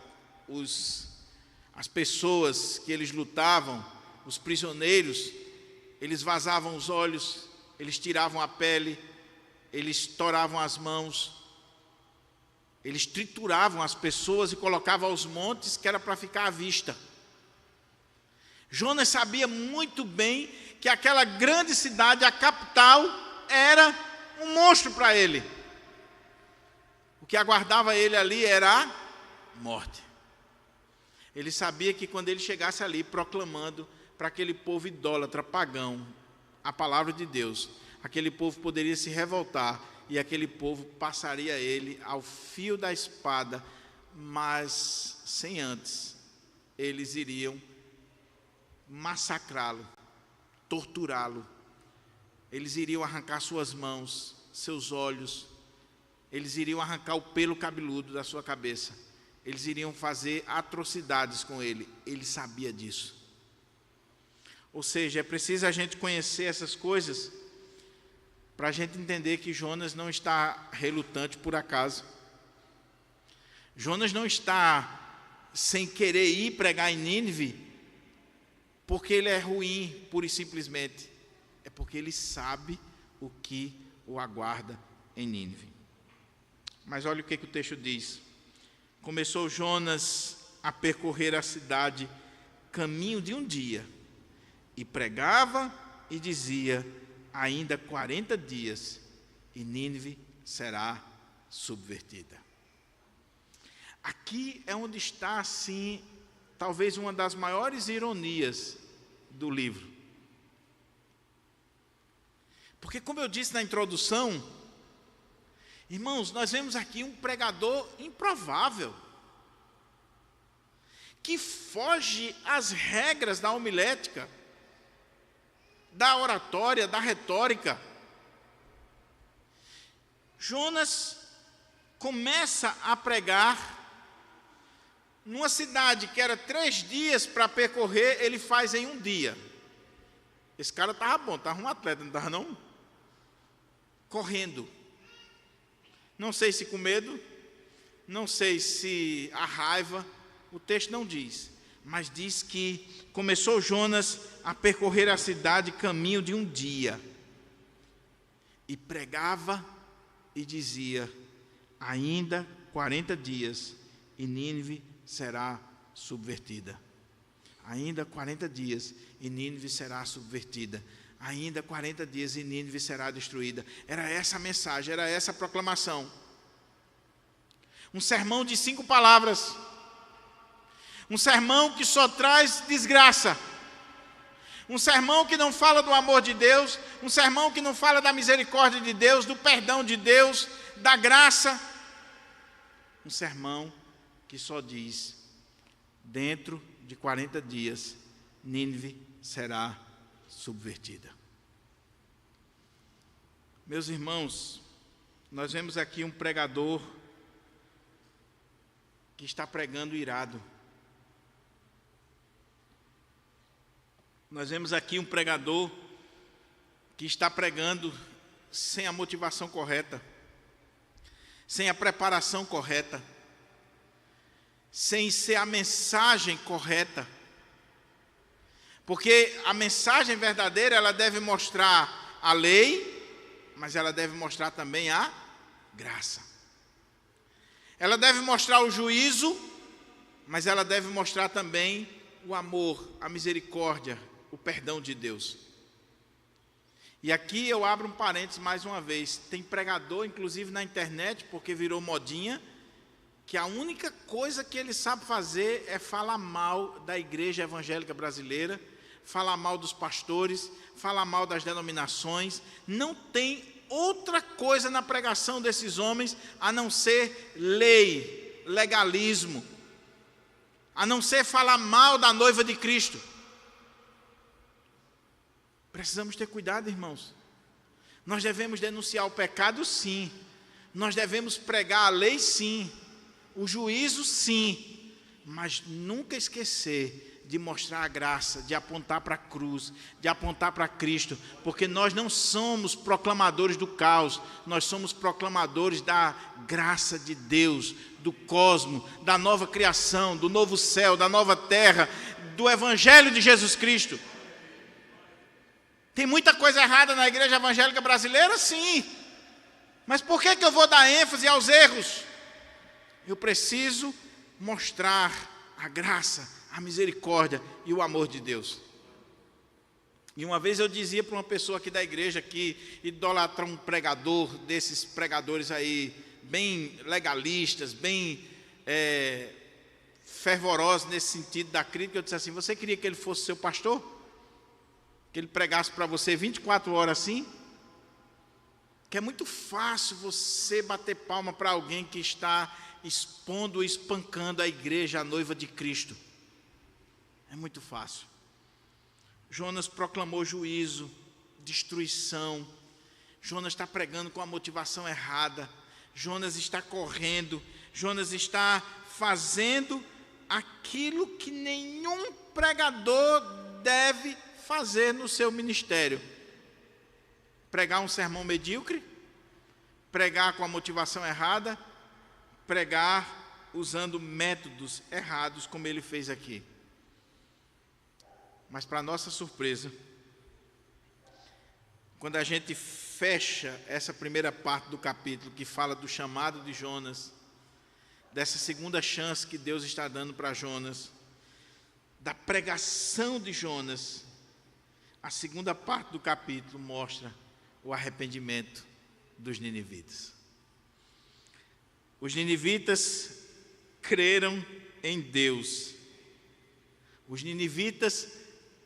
as pessoas que eles lutavam, os prisioneiros, eles vazavam os olhos, eles tiravam a pele, eles toravam as mãos, eles trituravam as pessoas e colocavam aos montes, que era para ficar à vista. Jonas sabia muito bem que aquela grande cidade, a capital, era um monstro para ele. O que aguardava ele ali era a morte. Ele sabia que quando ele chegasse ali proclamando para aquele povo idólatra, pagão, a palavra de Deus, aquele povo poderia se revoltar e aquele povo passaria ele ao fio da espada, mas sem antes eles iriam massacrá-lo, torturá-lo. Eles iriam arrancar suas mãos, seus olhos, eles iriam arrancar o pelo cabeludo da sua cabeça, eles iriam fazer atrocidades com ele. Ele sabia disso. Ou seja, é preciso a gente conhecer essas coisas para a gente entender que Jonas não está relutante por acaso. Jonas não está sem querer ir pregar em Nínive porque ele é ruim, pura e simplesmente. É porque ele sabe o que o aguarda em Nínive. Mas olha o que o texto diz. Começou Jonas a percorrer a cidade caminho de um dia, e pregava e dizia: ainda 40 dias e Nínive será subvertida. Aqui é onde está, assim, talvez uma das maiores ironias do livro. Porque, como eu disse na introdução, irmãos, nós vemos aqui um pregador improvável, que foge às regras da homilética, da oratória, da retórica. Jonas começa a pregar numa cidade que era 3 dias para percorrer, ele faz em 1 dia. Esse cara estava bom, estava um atleta, não estava não? Correndo. Não sei se com medo, não sei se a raiva, o texto não diz, mas diz que começou Jonas a percorrer a cidade caminho de 1 dia, e pregava e dizia: ainda 40 dias e Nínive será subvertida. Ainda 40 dias e Nínive será subvertida. Ainda 40 dias e Nínive será destruída. Era essa a mensagem, era essa a proclamação. Um sermão de 5 palavras. Um sermão que só traz desgraça. Um sermão que não fala do amor de Deus. Um sermão que não fala da misericórdia de Deus, do perdão de Deus, da graça. Um sermão que só diz: dentro de 40 dias, Nínive será subvertida. Meus irmãos, nós vemos aqui um pregador que está pregando irado. Nós vemos aqui um pregador que está pregando sem a motivação correta, sem a preparação correta, sem ser a mensagem correta. Porque a mensagem verdadeira, ela deve mostrar a lei, mas ela deve mostrar também a graça. Ela deve mostrar o juízo, mas ela deve mostrar também o amor, a misericórdia, o perdão de Deus. E aqui eu abro um parênteses mais uma vez. Tem pregador, inclusive na internet, porque virou modinha, que a única coisa que ele sabe fazer é falar mal da igreja evangélica brasileira, falar mal dos pastores, falar mal das denominações. Não tem outra coisa na pregação desses homens a não ser lei, legalismo, a não ser falar mal da noiva de Cristo. Precisamos ter cuidado, irmãos. Nós devemos denunciar o pecado, sim. Nós devemos pregar a lei, sim. O juízo, sim. Mas nunca esquecer de mostrar a graça, de apontar para a cruz, de apontar para Cristo. Porque nós não somos proclamadores do caos. Nós somos proclamadores da graça de Deus, do cosmo, da nova criação, do novo céu, da nova terra, do evangelho de Jesus Cristo. Tem muita coisa errada na igreja evangélica brasileira? Sim. Mas por que eu vou dar ênfase aos erros? Eu preciso mostrar a graça, a misericórdia e o amor de Deus. E uma vez eu dizia para uma pessoa aqui da igreja que idolatra um pregador, desses pregadores aí, bem legalistas, bem fervorosos nesse sentido da crítica, eu disse assim: você queria que ele fosse seu pastor? Que ele pregasse para você 24 horas assim? Que é muito fácil você bater palma para alguém que está expondo e espancando a igreja, a noiva de Cristo. É muito fácil. Jonas proclamou juízo, destruição. Jonas está pregando com a motivação errada. Jonas está correndo. Jonas está fazendo aquilo que nenhum pregador deve fazer no seu ministério: pregar um sermão medíocre, pregar com a motivação errada, pregar usando métodos errados, como ele fez aqui. Mas, para nossa surpresa, quando a gente fecha essa primeira parte do capítulo, que fala do chamado de Jonas, dessa segunda chance que Deus está dando para Jonas, da pregação de Jonas, a segunda parte do capítulo mostra o arrependimento dos ninivitas. Os ninivitas creram em Deus. Os ninivitas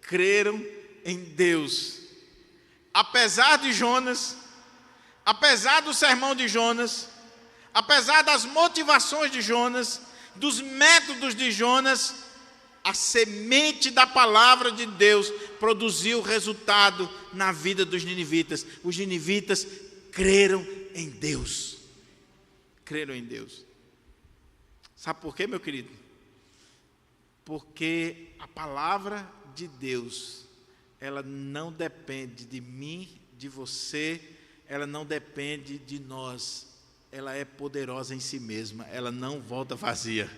creram em Deus. Apesar de Jonas, apesar do sermão de Jonas, apesar das motivações de Jonas, dos métodos de Jonas, a semente da palavra de Deus produziu resultado na vida dos ninivitas. Os ninivitas creram em Deus. Creram em Deus. Sabe por quê, meu querido? Porque a palavra de Deus, ela não depende de mim, de você, ela não depende de nós. Ela é poderosa em si mesma, ela não volta vazia.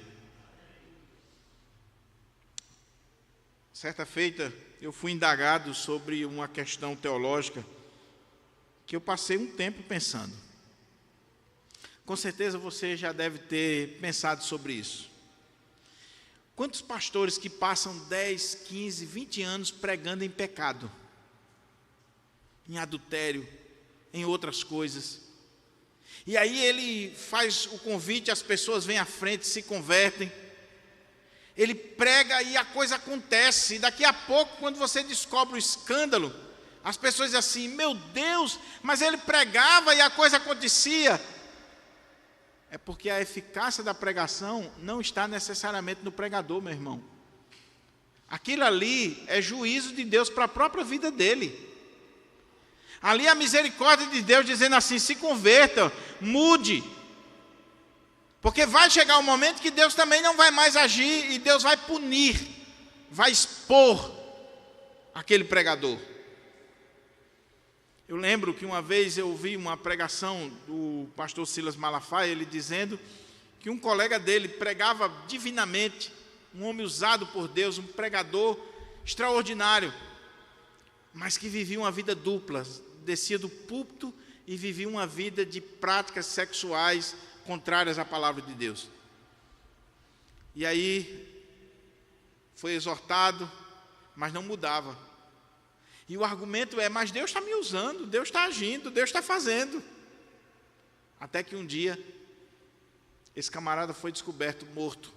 Certa feita, eu fui indagado sobre uma questão teológica que eu passei um tempo pensando. Com certeza você já deve ter pensado sobre isso. Quantos pastores que passam 10, 15, 20 anos pregando em pecado, em adultério, em outras coisas? E aí ele faz o convite, as pessoas vêm à frente, se convertem. Ele prega e a coisa acontece. E daqui a pouco, quando você descobre o escândalo, as pessoas dizem assim: meu Deus, mas ele pregava e a coisa acontecia. É porque a eficácia da pregação não está necessariamente no pregador, meu irmão. Aquilo ali é juízo de Deus para a própria vida dele. Ali a misericórdia de Deus dizendo assim: se converta, mude. Porque vai chegar um momento que Deus também não vai mais agir e Deus vai punir, vai expor aquele pregador. Eu lembro que uma vez eu ouvi uma pregação do pastor Silas Malafaia, ele dizendo que um colega dele pregava divinamente, um homem usado por Deus, um pregador extraordinário, mas que vivia uma vida dupla, descia do púlpito e vivia uma vida de práticas sexuais contrárias à palavra de Deus. E aí foi exortado, mas não mudava. E o argumento é: mas Deus está me usando, Deus está agindo, Deus está fazendo. Até que um dia, esse camarada foi descoberto morto,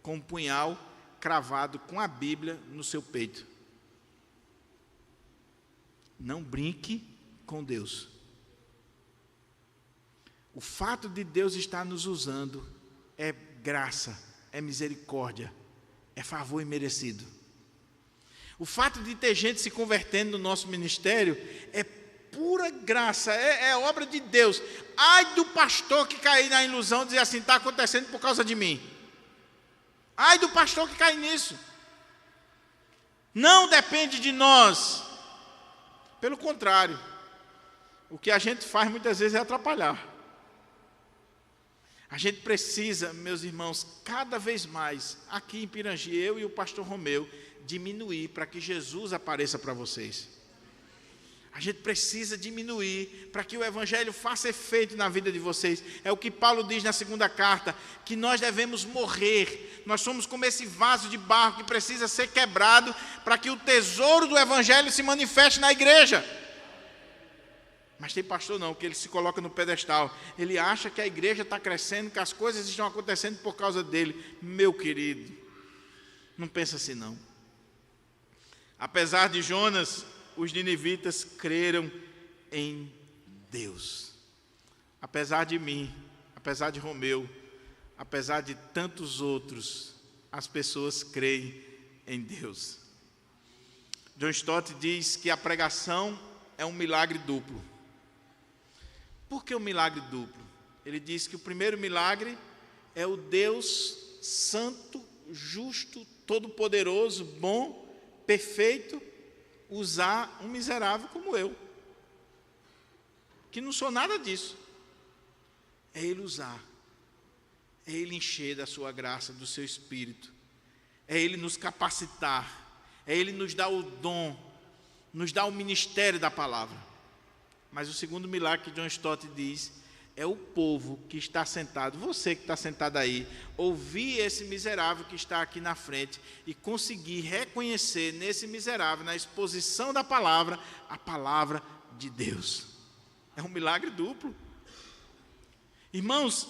com um punhal cravado com a Bíblia no seu peito. Não brinque com Deus. O fato de Deus estar nos usando é graça, é misericórdia, é favor imerecido. O fato de ter gente se convertendo no nosso ministério é pura graça, é obra de Deus. Ai do pastor que cair na ilusão de dizer assim: está acontecendo por causa de mim. Ai do pastor que cai nisso. Não depende de nós. Pelo contrário, o que a gente faz muitas vezes é atrapalhar. A gente precisa, meus irmãos, cada vez mais, aqui em Pirangi, eu e o pastor Romeu, diminuir para que Jesus apareça para vocês. A gente precisa diminuir para que o Evangelho faça efeito na vida de vocês. É o que Paulo diz na segunda carta, que nós devemos morrer. Nós somos como esse vaso de barro que precisa ser quebrado para que o tesouro do Evangelho se manifeste na igreja. Mas tem pastor não, que ele se coloca no pedestal. Ele acha que a igreja está crescendo, que as coisas estão acontecendo por causa dele. Meu querido, não pensa assim não. Apesar de Jonas, os ninivitas creram em Deus. Apesar de mim, apesar de Romeu, apesar de tantos outros, as pessoas creem em Deus. John Stott diz que a pregação é um milagre duplo. Por que um milagre duplo? Ele diz que o primeiro milagre é o Deus santo, justo, todo-poderoso, bom, perfeito, usar um miserável como eu, que não sou nada disso. É Ele usar, é Ele encher da sua graça, do seu Espírito, é Ele nos capacitar, é Ele nos dar o dom, nos dar o ministério da palavra. Mas o segundo milagre que John Stott diz é o povo que está sentado, você que está sentado aí, ouvir esse miserável que está aqui na frente e conseguir reconhecer nesse miserável, na exposição da palavra, a palavra de Deus. É um milagre duplo. Irmãos,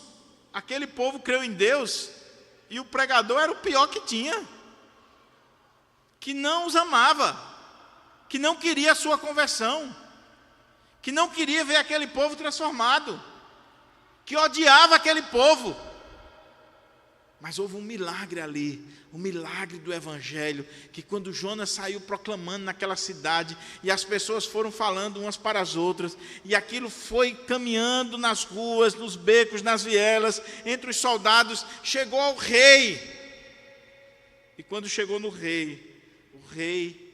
aquele povo creu em Deus E o pregador era o pior que tinha, que não os amava, que não queria a sua conversão, que não queria ver aquele povo transformado, que odiava aquele povo. Mas houve um milagre ali, o milagre do Evangelho, que quando Jonas saiu proclamando naquela cidade, e as pessoas foram falando umas para as outras, e aquilo foi caminhando nas ruas, nos becos, nas vielas, entre os soldados, chegou ao rei. E quando chegou no rei, o rei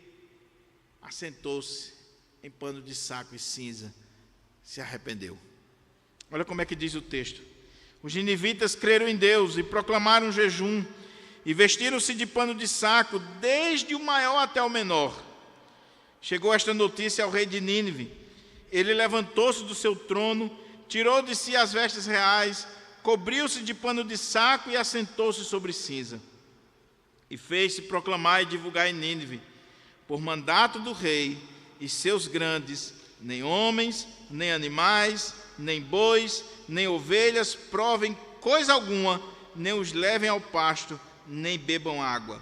assentou-se em pano de saco e cinza, se arrependeu. Olha como é que diz o texto. Os ninivitas creram em Deus e proclamaram jejum, e vestiram-se de pano de saco, desde o maior até o menor. Chegou esta notícia ao rei de Nínive. Ele levantou-se do seu trono, tirou de si as vestes reais, cobriu-se de pano de saco e assentou-se sobre cinza. E fez-se proclamar e divulgar em Nínive, por mandato do rei e seus grandes, nem homens, nem animais, nem bois, nem ovelhas provem coisa alguma, nem os levem ao pasto, nem bebam água,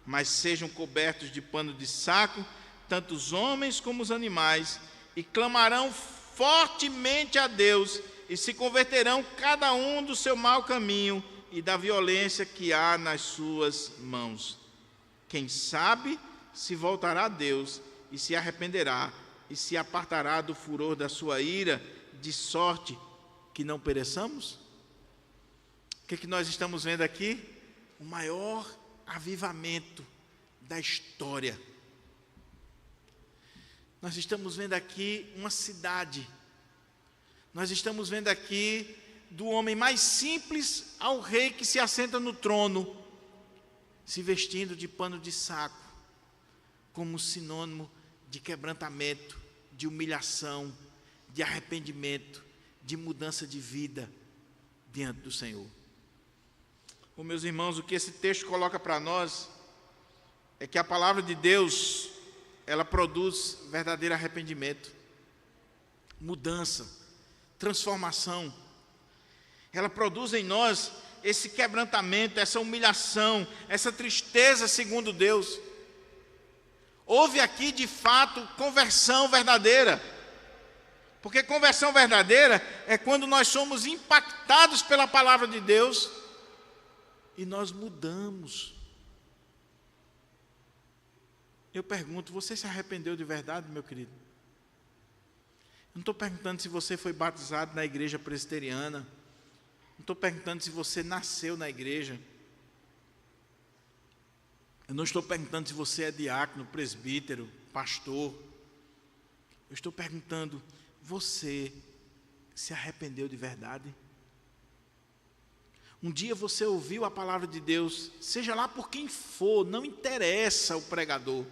mas sejam cobertos de pano de saco, tanto os homens como os animais, e clamarão fortemente a Deus, e se converterão cada um do seu mau caminho e da violência que há nas suas mãos. Quem sabe se voltará a Deus e se arrependerá, e se apartará do furor da sua ira, de sorte que não pereçamos? O que nós estamos vendo aqui? O maior avivamento da história. Nós estamos vendo aqui uma cidade. Nós estamos vendo aqui do homem mais simples ao rei que se assenta no trono, se vestindo de pano de saco, como sinônimo de quebrantamento, de humilhação, de arrependimento, de mudança de vida diante do Senhor. Meus irmãos, o que esse texto coloca para nós é que a palavra de Deus, ela produz verdadeiro arrependimento, mudança, transformação. Ela produz em nós esse quebrantamento, essa humilhação, essa tristeza segundo Deus. Houve aqui, de fato, conversão verdadeira. Porque conversão verdadeira é quando nós somos impactados pela palavra de Deus e nós mudamos. Eu pergunto, você se arrependeu de verdade, meu querido? Eu não estou perguntando se você foi batizado na igreja presbiteriana. Não estou perguntando se você nasceu na igreja. Eu não estou perguntando se você é diácono, presbítero, pastor. Eu estou perguntando, você se arrependeu de verdade? Um dia você ouviu a palavra de Deus, seja lá por quem for, não interessa o pregador.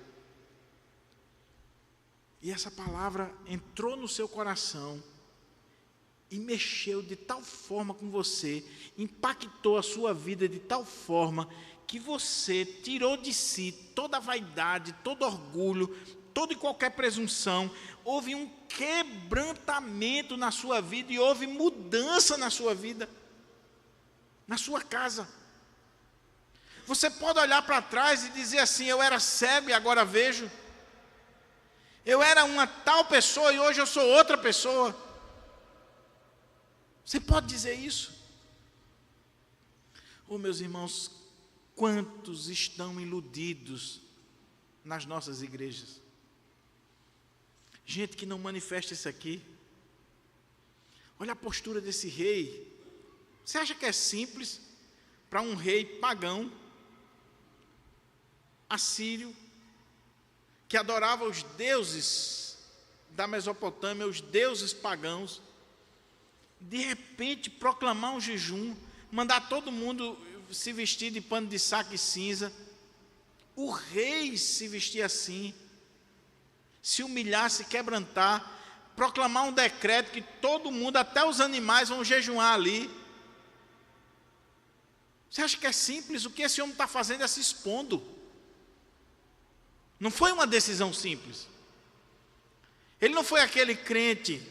E essa palavra entrou no seu coração e mexeu de tal forma com você, impactou a sua vida de tal forma que você tirou de si toda a vaidade, todo orgulho, toda e qualquer presunção. Houve um quebrantamento na sua vida e houve mudança na sua vida, na sua casa. Você pode olhar para trás e dizer assim, eu era cego e agora vejo. Eu era uma tal pessoa e hoje eu sou outra pessoa. Você pode dizer isso? Meus irmãos, quantos estão iludidos nas nossas igrejas? Gente que não manifesta isso aqui. Olha a postura desse rei. Você acha que é simples para um rei pagão, assírio, que adorava os deuses da Mesopotâmia, os deuses pagãos, de repente proclamar um jejum, mandar todo mundo se vestir de pano de saco e cinza? O rei se vestir assim, se humilhar, se quebrantar, proclamar um decreto que todo mundo, até os animais, vão jejuar ali. Você acha que é simples? O que esse homem está fazendo é se expondo. Não foi uma decisão simples. Ele não foi aquele crente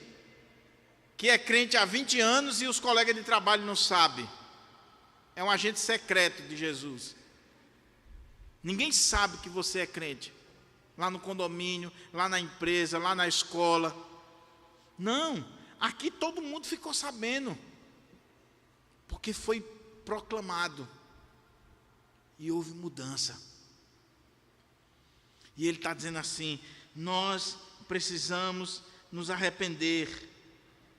que é crente há 20 anos e os colegas de trabalho não sabem. é um agente secreto de Jesus. Ninguém sabe que você é crente. Lá no condomínio, lá na empresa, lá na escola. Não, aqui todo mundo ficou sabendo. Porque foi proclamado. E houve mudança. E ele está dizendo assim: nós precisamos nos arrepender.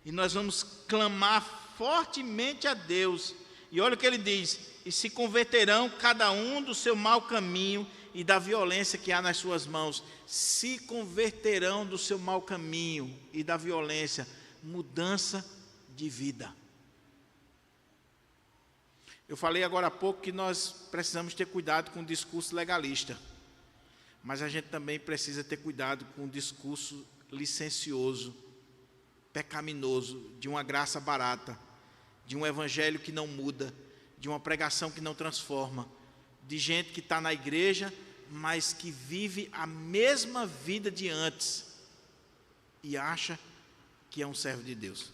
E nós vamos clamar fortemente a Deus. E olha o que ele diz: e se converterão cada um do seu mau caminho e da violência que há nas suas mãos. Se converterão do seu mau caminho e da violência. Mudança de vida. Eu falei agora há pouco que nós precisamos ter cuidado com o discurso legalista. Mas a gente também precisa ter cuidado com o discurso licencioso, pecaminoso, de uma graça barata, de um evangelho que não muda, de uma pregação que não transforma, de gente que está na igreja, mas que vive a mesma vida de antes e acha que é um servo de Deus.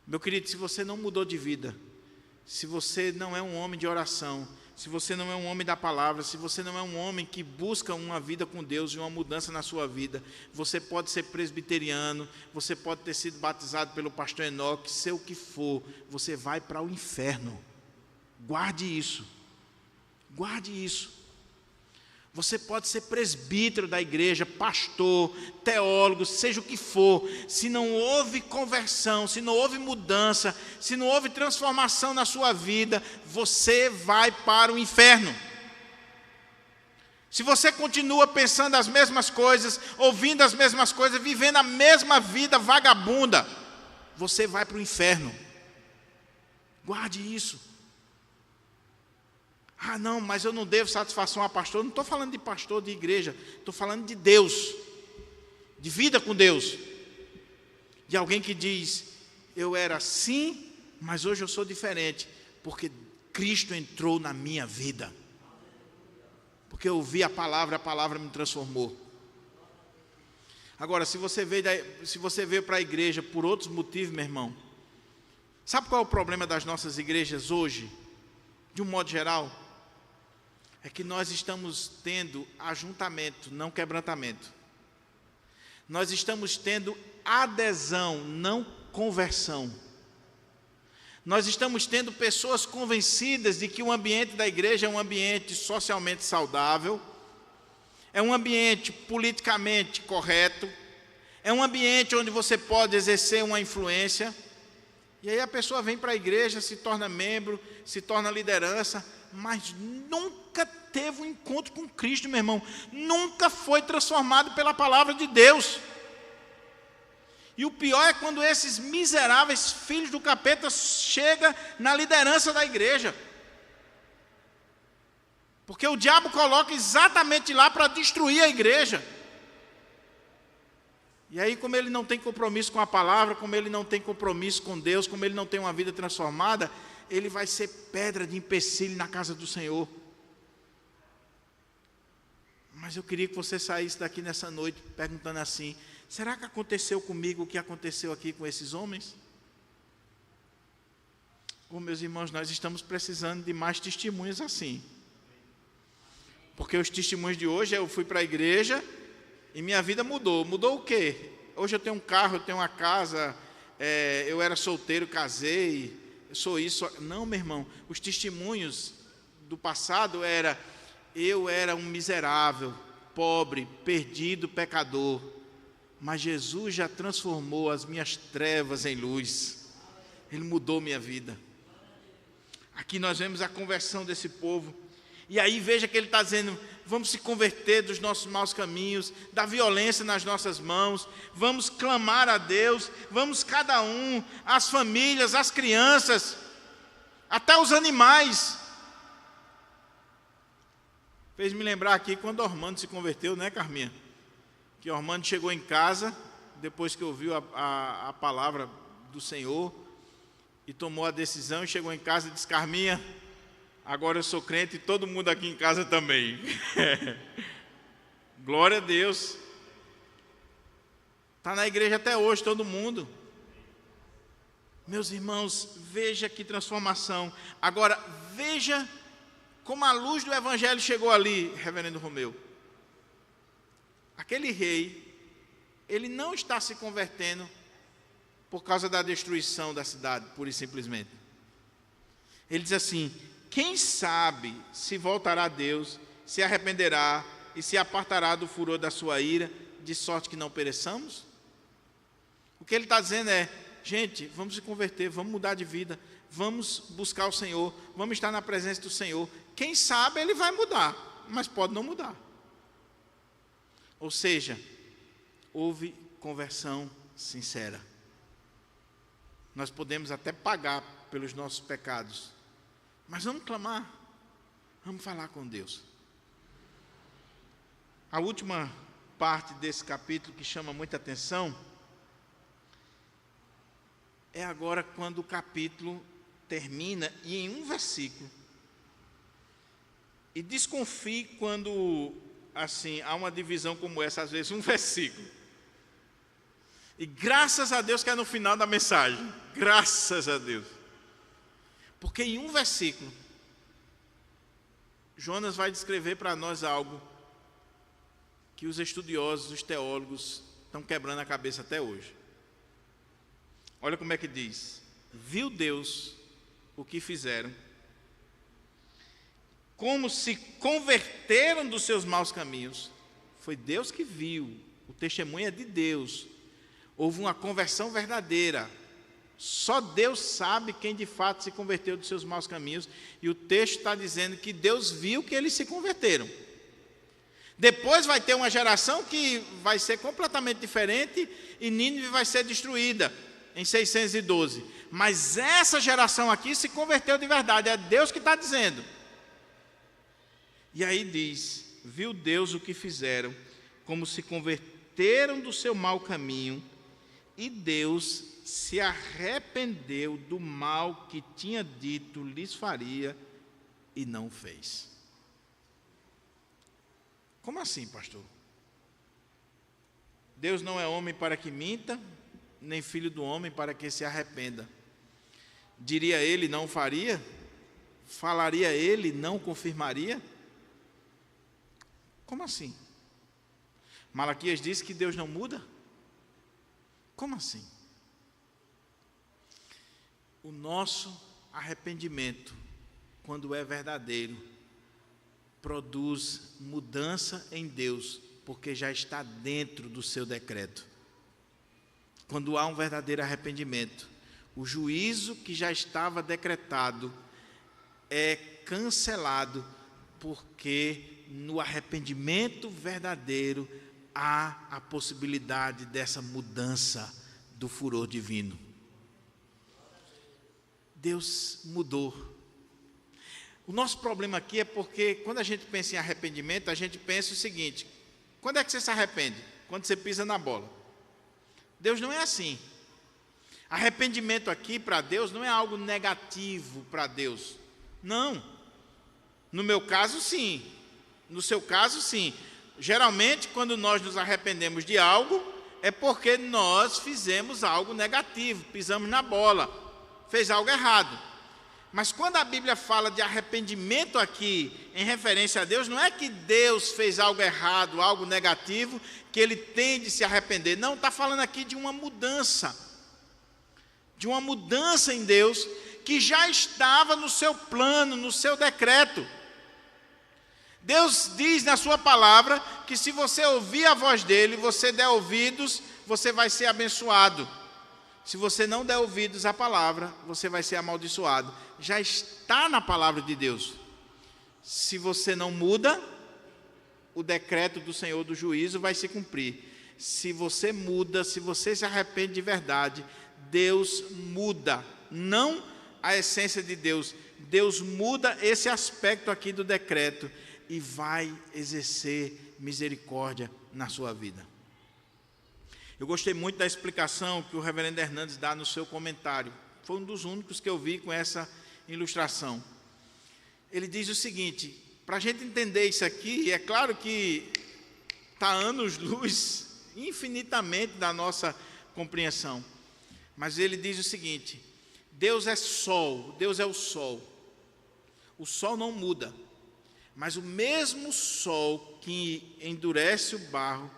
Meu querido, se você não mudou de vida, se você não é um homem de oração, se você não é um homem da palavra, se você não é um homem que busca uma vida com Deus e uma mudança na sua vida, você pode ser presbiteriano, você pode ter sido batizado pelo pastor Enoque, ser o que for, você vai para o inferno. Guarde isso. Guarde isso. Você pode ser presbítero da igreja, pastor, teólogo, seja o que for. Se não houve conversão, se não houve mudança, se não houve transformação na sua vida, você vai para o inferno. Se você continua pensando as mesmas coisas, ouvindo as mesmas coisas, vivendo a mesma vida vagabunda, você vai para o inferno. Guarde isso. Ah, não, mas eu não devo satisfação a pastor. Não estou falando de pastor de igreja, estou falando de Deus, de vida com Deus, de alguém que diz: eu era assim, mas hoje eu sou diferente, porque Cristo entrou na minha vida, porque eu ouvi a palavra me transformou. Agora, se você veio para a igreja por outros motivos, meu irmão, sabe qual é o problema das nossas igrejas hoje, de um modo geral? É que nós estamos tendo ajuntamento, não quebrantamento. Nós estamos tendo adesão, não conversão. Nós estamos tendo pessoas convencidas de que o ambiente da igreja é um ambiente socialmente saudável, é um ambiente politicamente correto, é um ambiente onde você pode exercer uma influência. E aí a pessoa vem para a igreja, se torna membro, se torna liderança, mas nunca teve um encontro com Cristo, meu irmão. Nunca foi transformado pela palavra de Deus. E o pior é quando esses miseráveis filhos do capeta chegam na liderança da igreja. Porque o diabo coloca exatamente lá para destruir a igreja. E aí, como ele não tem compromisso com a palavra, como ele não tem compromisso com Deus, como ele não tem uma vida transformada, ele vai ser pedra de empecilho na casa do Senhor. Mas eu queria que você saísse daqui nessa noite perguntando assim: será que aconteceu comigo o que aconteceu aqui com esses homens? Meus irmãos, nós estamos precisando de mais testemunhos assim. Porque os testemunhos de hoje, eu fui para a igreja e minha vida mudou. Mudou o quê? Hoje eu tenho um carro, eu tenho uma casa, eu era solteiro, casei, eu sou isso. Não, meu irmão, os testemunhos do passado era: eu era um miserável, pobre, perdido, pecador, mas Jesus já transformou as minhas trevas em luz. Ele mudou minha vida. Aqui nós vemos a conversão desse povo. E aí veja que ele está dizendo: vamos se converter dos nossos maus caminhos, da violência nas nossas mãos, vamos clamar a Deus, vamos cada um, as famílias, as crianças, até os animais. Fez me lembrar aqui quando Ormando se converteu, né, Carminha? Que Ormando chegou em casa, depois que ouviu a palavra do Senhor, e tomou a decisão, e chegou em casa e disse: Carminha, agora eu sou crente e todo mundo aqui em casa também. Glória a Deus. Está na igreja até hoje, todo mundo. Meus irmãos, veja que transformação. Agora, veja como a luz do Evangelho chegou ali, reverendo Romeu. Aquele rei, ele não está se convertendo por causa da destruição da cidade, pura e simplesmente. Ele diz assim: quem sabe se voltará a Deus, se arrependerá e se apartará do furor da sua ira, de sorte que não pereçamos? O que ele está dizendo é: gente, vamos se converter, vamos mudar de vida, vamos buscar o Senhor, vamos estar na presença do Senhor. Quem sabe ele vai mudar, mas pode não mudar. Ou seja, houve conversão sincera. Nós podemos até pagar pelos nossos pecados, mas vamos clamar, vamos falar com Deus. A última parte desse capítulo que chama muita atenção é agora quando o capítulo termina e em um versículo. E desconfie quando assim há uma divisão como essa, às vezes um versículo. E graças a Deus que é no final da mensagem. Graças a Deus. Porque em um versículo, Jonas vai descrever para nós algo que os estudiosos, os teólogos, estão quebrando a cabeça até hoje. Olha como é que diz: viu Deus o que fizeram, como se converteram dos seus maus caminhos. Foi Deus que viu, o testemunho é de Deus. Houve uma conversão verdadeira. Só Deus sabe quem de fato se converteu dos seus maus caminhos. E o texto está dizendo que Deus viu que eles se converteram. Depois vai ter uma geração que vai ser completamente diferente e Nínive vai ser destruída em 612. Mas essa geração aqui se converteu de verdade. É Deus que está dizendo. E aí diz: viu Deus o que fizeram, como se converteram do seu mau caminho, e Deus se arrependeu do mal que tinha dito lhes faria e não fez. Como assim, pastor? Deus não é homem para que minta, nem filho do homem para que se arrependa. Diria ele, não faria? Falaria ele, não confirmaria? Como assim? Malaquias diz que Deus não muda? Como assim? O nosso arrependimento, quando é verdadeiro, produz mudança em Deus, porque já está dentro do seu decreto. Quando há um verdadeiro arrependimento, o juízo que já estava decretado é cancelado, porque no arrependimento verdadeiro há a possibilidade dessa mudança do furor divino. Deus mudou. O nosso problema aqui é porque quando a gente pensa em arrependimento, a gente pensa o seguinte: quando é que você se arrepende? Quando você pisa na bola. Deus não é assim. Arrependimento aqui para Deus não é algo negativo para Deus. Não. No meu caso, sim. No seu caso, sim. Geralmente, quando nós nos arrependemos de algo, é porque nós fizemos algo negativo, pisamos na bola, fez algo errado. Mas quando a Bíblia fala de arrependimento aqui, em referência a Deus, não é que Deus fez algo errado, algo negativo, que Ele tem de se arrepender. Não, está falando aqui de uma mudança. De uma mudança em Deus, que já estava no seu plano, no seu decreto. Deus diz na sua palavra que se você ouvir a voz dele, você der ouvidos, você vai ser abençoado. Se você não der ouvidos à palavra, você vai ser amaldiçoado. Já está na palavra de Deus. Se você não muda, o decreto do Senhor do juízo vai se cumprir. Se você muda, se você se arrepende de verdade, Deus muda. Não a essência de Deus. Deus muda esse aspecto aqui do decreto e vai exercer misericórdia na sua vida. Eu gostei muito da explicação que o reverendo Hernandes dá no seu comentário. Foi um dos únicos que eu vi com essa ilustração. Ele diz o seguinte: para a gente entender isso aqui, é claro que está anos-luz infinitamente da nossa compreensão, mas ele diz o seguinte: Deus é sol, Deus é o sol. O sol não muda, mas o mesmo sol que endurece o barro,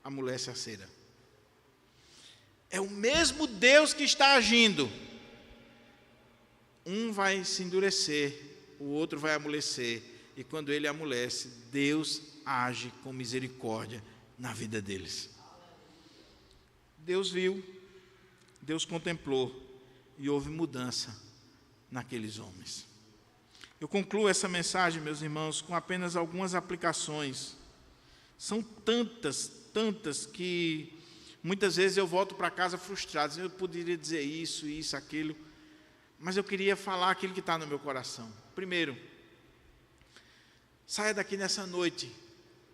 amolece a cera. É o mesmo Deus que está agindo. Um vai se endurecer, o outro vai amolecer. E quando ele amolece, Deus age com misericórdia na vida deles. Deus viu, Deus contemplou e houve mudança naqueles homens. Eu concluo essa mensagem, meus irmãos, com apenas algumas aplicações. São tantas que muitas vezes eu volto para casa frustrado. Eu poderia dizer isso, aquilo, mas eu queria falar aquilo que está no meu coração. Primeiro, saia daqui nessa noite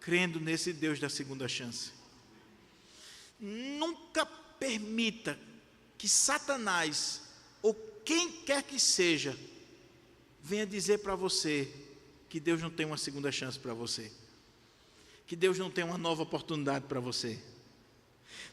crendo nesse Deus da segunda chance. Nunca permita que Satanás, ou quem quer que seja, venha dizer para você que Deus não tem uma segunda chance para você, que Deus não tem uma nova oportunidade para você.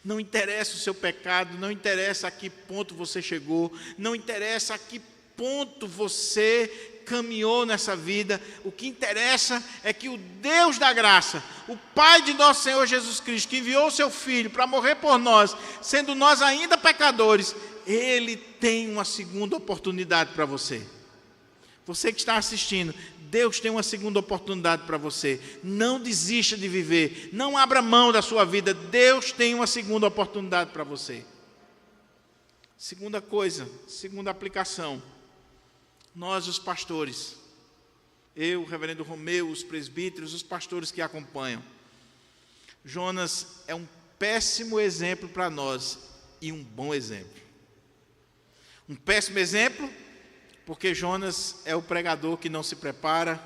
Não interessa o seu pecado, não interessa a que ponto você chegou, não interessa a que ponto você caminhou nessa vida. O que interessa é que o Deus da graça, o Pai de nosso Senhor Jesus Cristo, que enviou o seu Filho para morrer por nós, sendo nós ainda pecadores, Ele tem uma segunda oportunidade para você. Você que está assistindo, Deus tem uma segunda oportunidade para você. Não desista de viver, não abra mão da sua vida. Deus tem uma segunda oportunidade para você. Segunda coisa, segunda aplicação. Nós, os pastores, eu, o reverendo Romeu, os presbíteros, os pastores que acompanham. Jonas é um péssimo exemplo para nós e um bom exemplo. Um péssimo exemplo, porque Jonas é o pregador que não se prepara,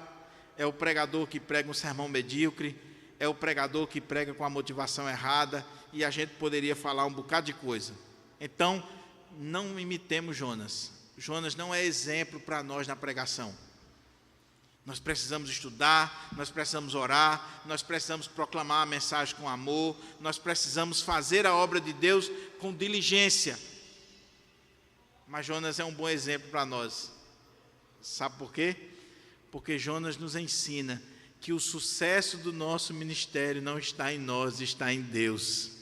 é o pregador que prega um sermão medíocre, é o pregador que prega com a motivação errada, e a gente poderia falar um bocado de coisa. Então, não imitemos Jonas. Jonas não é exemplo para nós na pregação. Nós precisamos estudar, nós precisamos orar, nós precisamos proclamar a mensagem com amor, nós precisamos fazer a obra de Deus com diligência. Mas Jonas é um bom exemplo para nós. Sabe por quê? Porque Jonas nos ensina que o sucesso do nosso ministério não está em nós, está em Deus.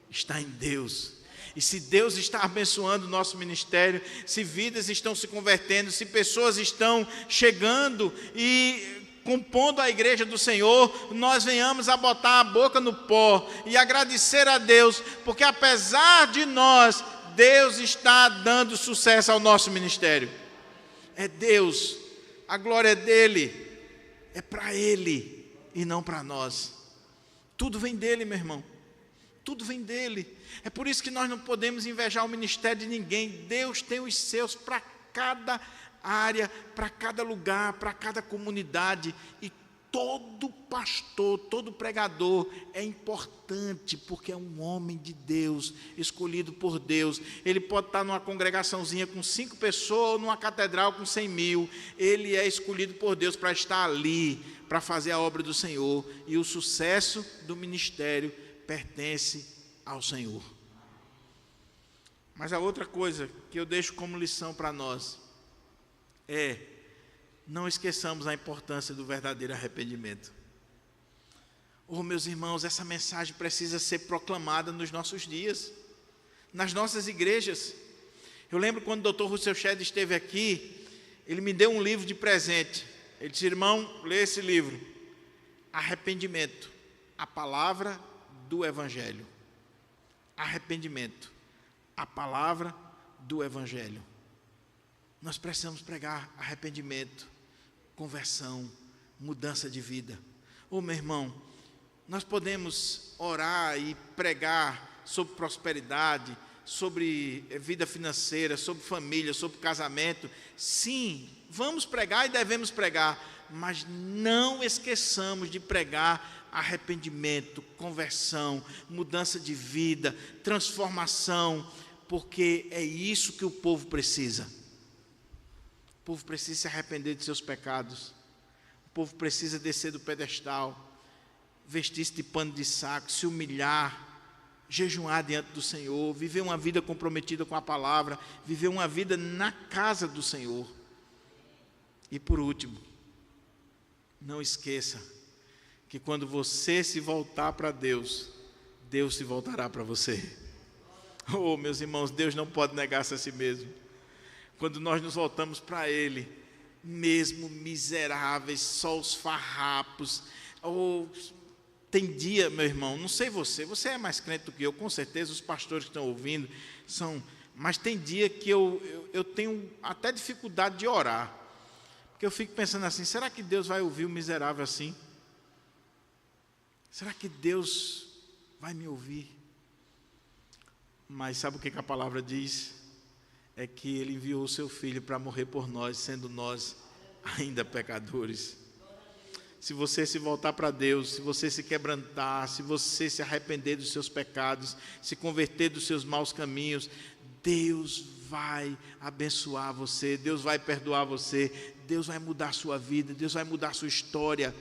Está em Deus. E se Deus está abençoando o nosso ministério, se vidas estão se convertendo, se pessoas estão chegando e compondo a igreja do Senhor, nós venhamos a botar a boca no pó e agradecer a Deus, porque apesar de nós, Deus está dando sucesso ao nosso ministério. É Deus, a glória é dEle, é para Ele e não para nós. Tudo vem dEle, meu irmão, tudo vem dEle. É por isso que nós não podemos invejar o ministério de ninguém. Deus tem os seus para cada área, para cada lugar, para cada comunidade. E todo pastor, todo pregador é importante, porque é um homem de Deus, escolhido por Deus. Ele pode estar numa congregaçãozinha com 5 pessoas, ou numa catedral com 100 mil. Ele é escolhido por Deus para estar ali, para fazer a obra do Senhor. E o sucesso do ministério pertence ao Senhor. Mas a outra coisa que eu deixo como lição para nós é: não esqueçamos a importância do verdadeiro arrependimento. Oh, meus irmãos, essa mensagem precisa ser proclamada nos nossos dias, nas nossas igrejas. Eu lembro quando o Dr. Russell Shedd esteve aqui, ele me deu um livro de presente. Ele disse: irmão, lê esse livro, Arrependimento, a palavra do Evangelho. Arrependimento, a palavra do Evangelho. Nós precisamos pregar arrependimento, conversão, mudança de vida. Oh, meu irmão, nós podemos orar e pregar sobre prosperidade, sobre vida financeira, sobre família, sobre casamento. Sim, vamos pregar e devemos pregar, mas não esqueçamos de pregar arrependimento, conversão, mudança de vida, transformação, porque é isso que o povo precisa. O povo precisa se arrepender de seus pecados. O povo precisa descer do pedestal, vestir-se de pano de saco, se humilhar jejuar diante do Senhor, viver uma vida comprometida com a palavra, viver uma vida na casa do Senhor. E por último, não esqueça que quando você se voltar para Deus, Deus se voltará para você. Oh, meus irmãos, Deus não pode negar-se a si mesmo. Quando nós nos voltamos para Ele, mesmo miseráveis, só os farrapos, tem dia, meu irmão, não sei você é mais crente do que eu, com certeza, os pastores que estão ouvindo são, mas tem dia que eu tenho até dificuldade de orar, porque eu fico pensando assim, será que Deus vai ouvir o miserável assim? Será que Deus vai me ouvir? Mas sabe o que a palavra diz? É que Ele enviou o seu Filho para morrer por nós, sendo nós ainda pecadores. Se você se voltar para Deus, se você se quebrantar, se você se arrepender dos seus pecados, se converter dos seus maus caminhos, Deus vai abençoar você, Deus vai perdoar você, Deus vai mudar a sua vida, Deus vai mudar a sua história.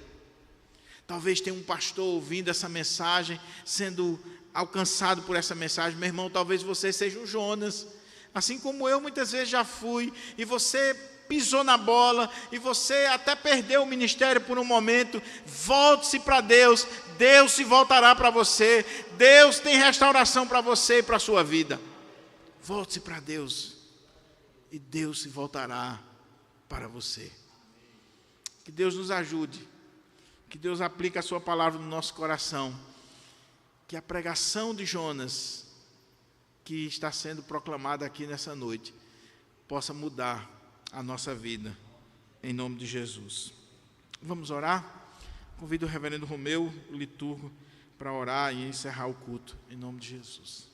Talvez tenha um pastor ouvindo essa mensagem, sendo alcançado por essa mensagem. Meu irmão, talvez você seja um Jonas, assim como eu muitas vezes já fui, e você pisou na bola, e você até perdeu o ministério por um momento. Volte-se para Deus, Deus se voltará para você, Deus tem restauração para você e para a sua vida. Volte-se para Deus, e Deus se voltará para você. Que Deus nos ajude, que Deus aplique a sua palavra no nosso coração, que a pregação de Jonas, que está sendo proclamada aqui nessa noite, possa mudar a nossa vida, em nome de Jesus. Vamos orar? Convido o reverendo Romeu, o liturgo, para orar e encerrar o culto, em nome de Jesus.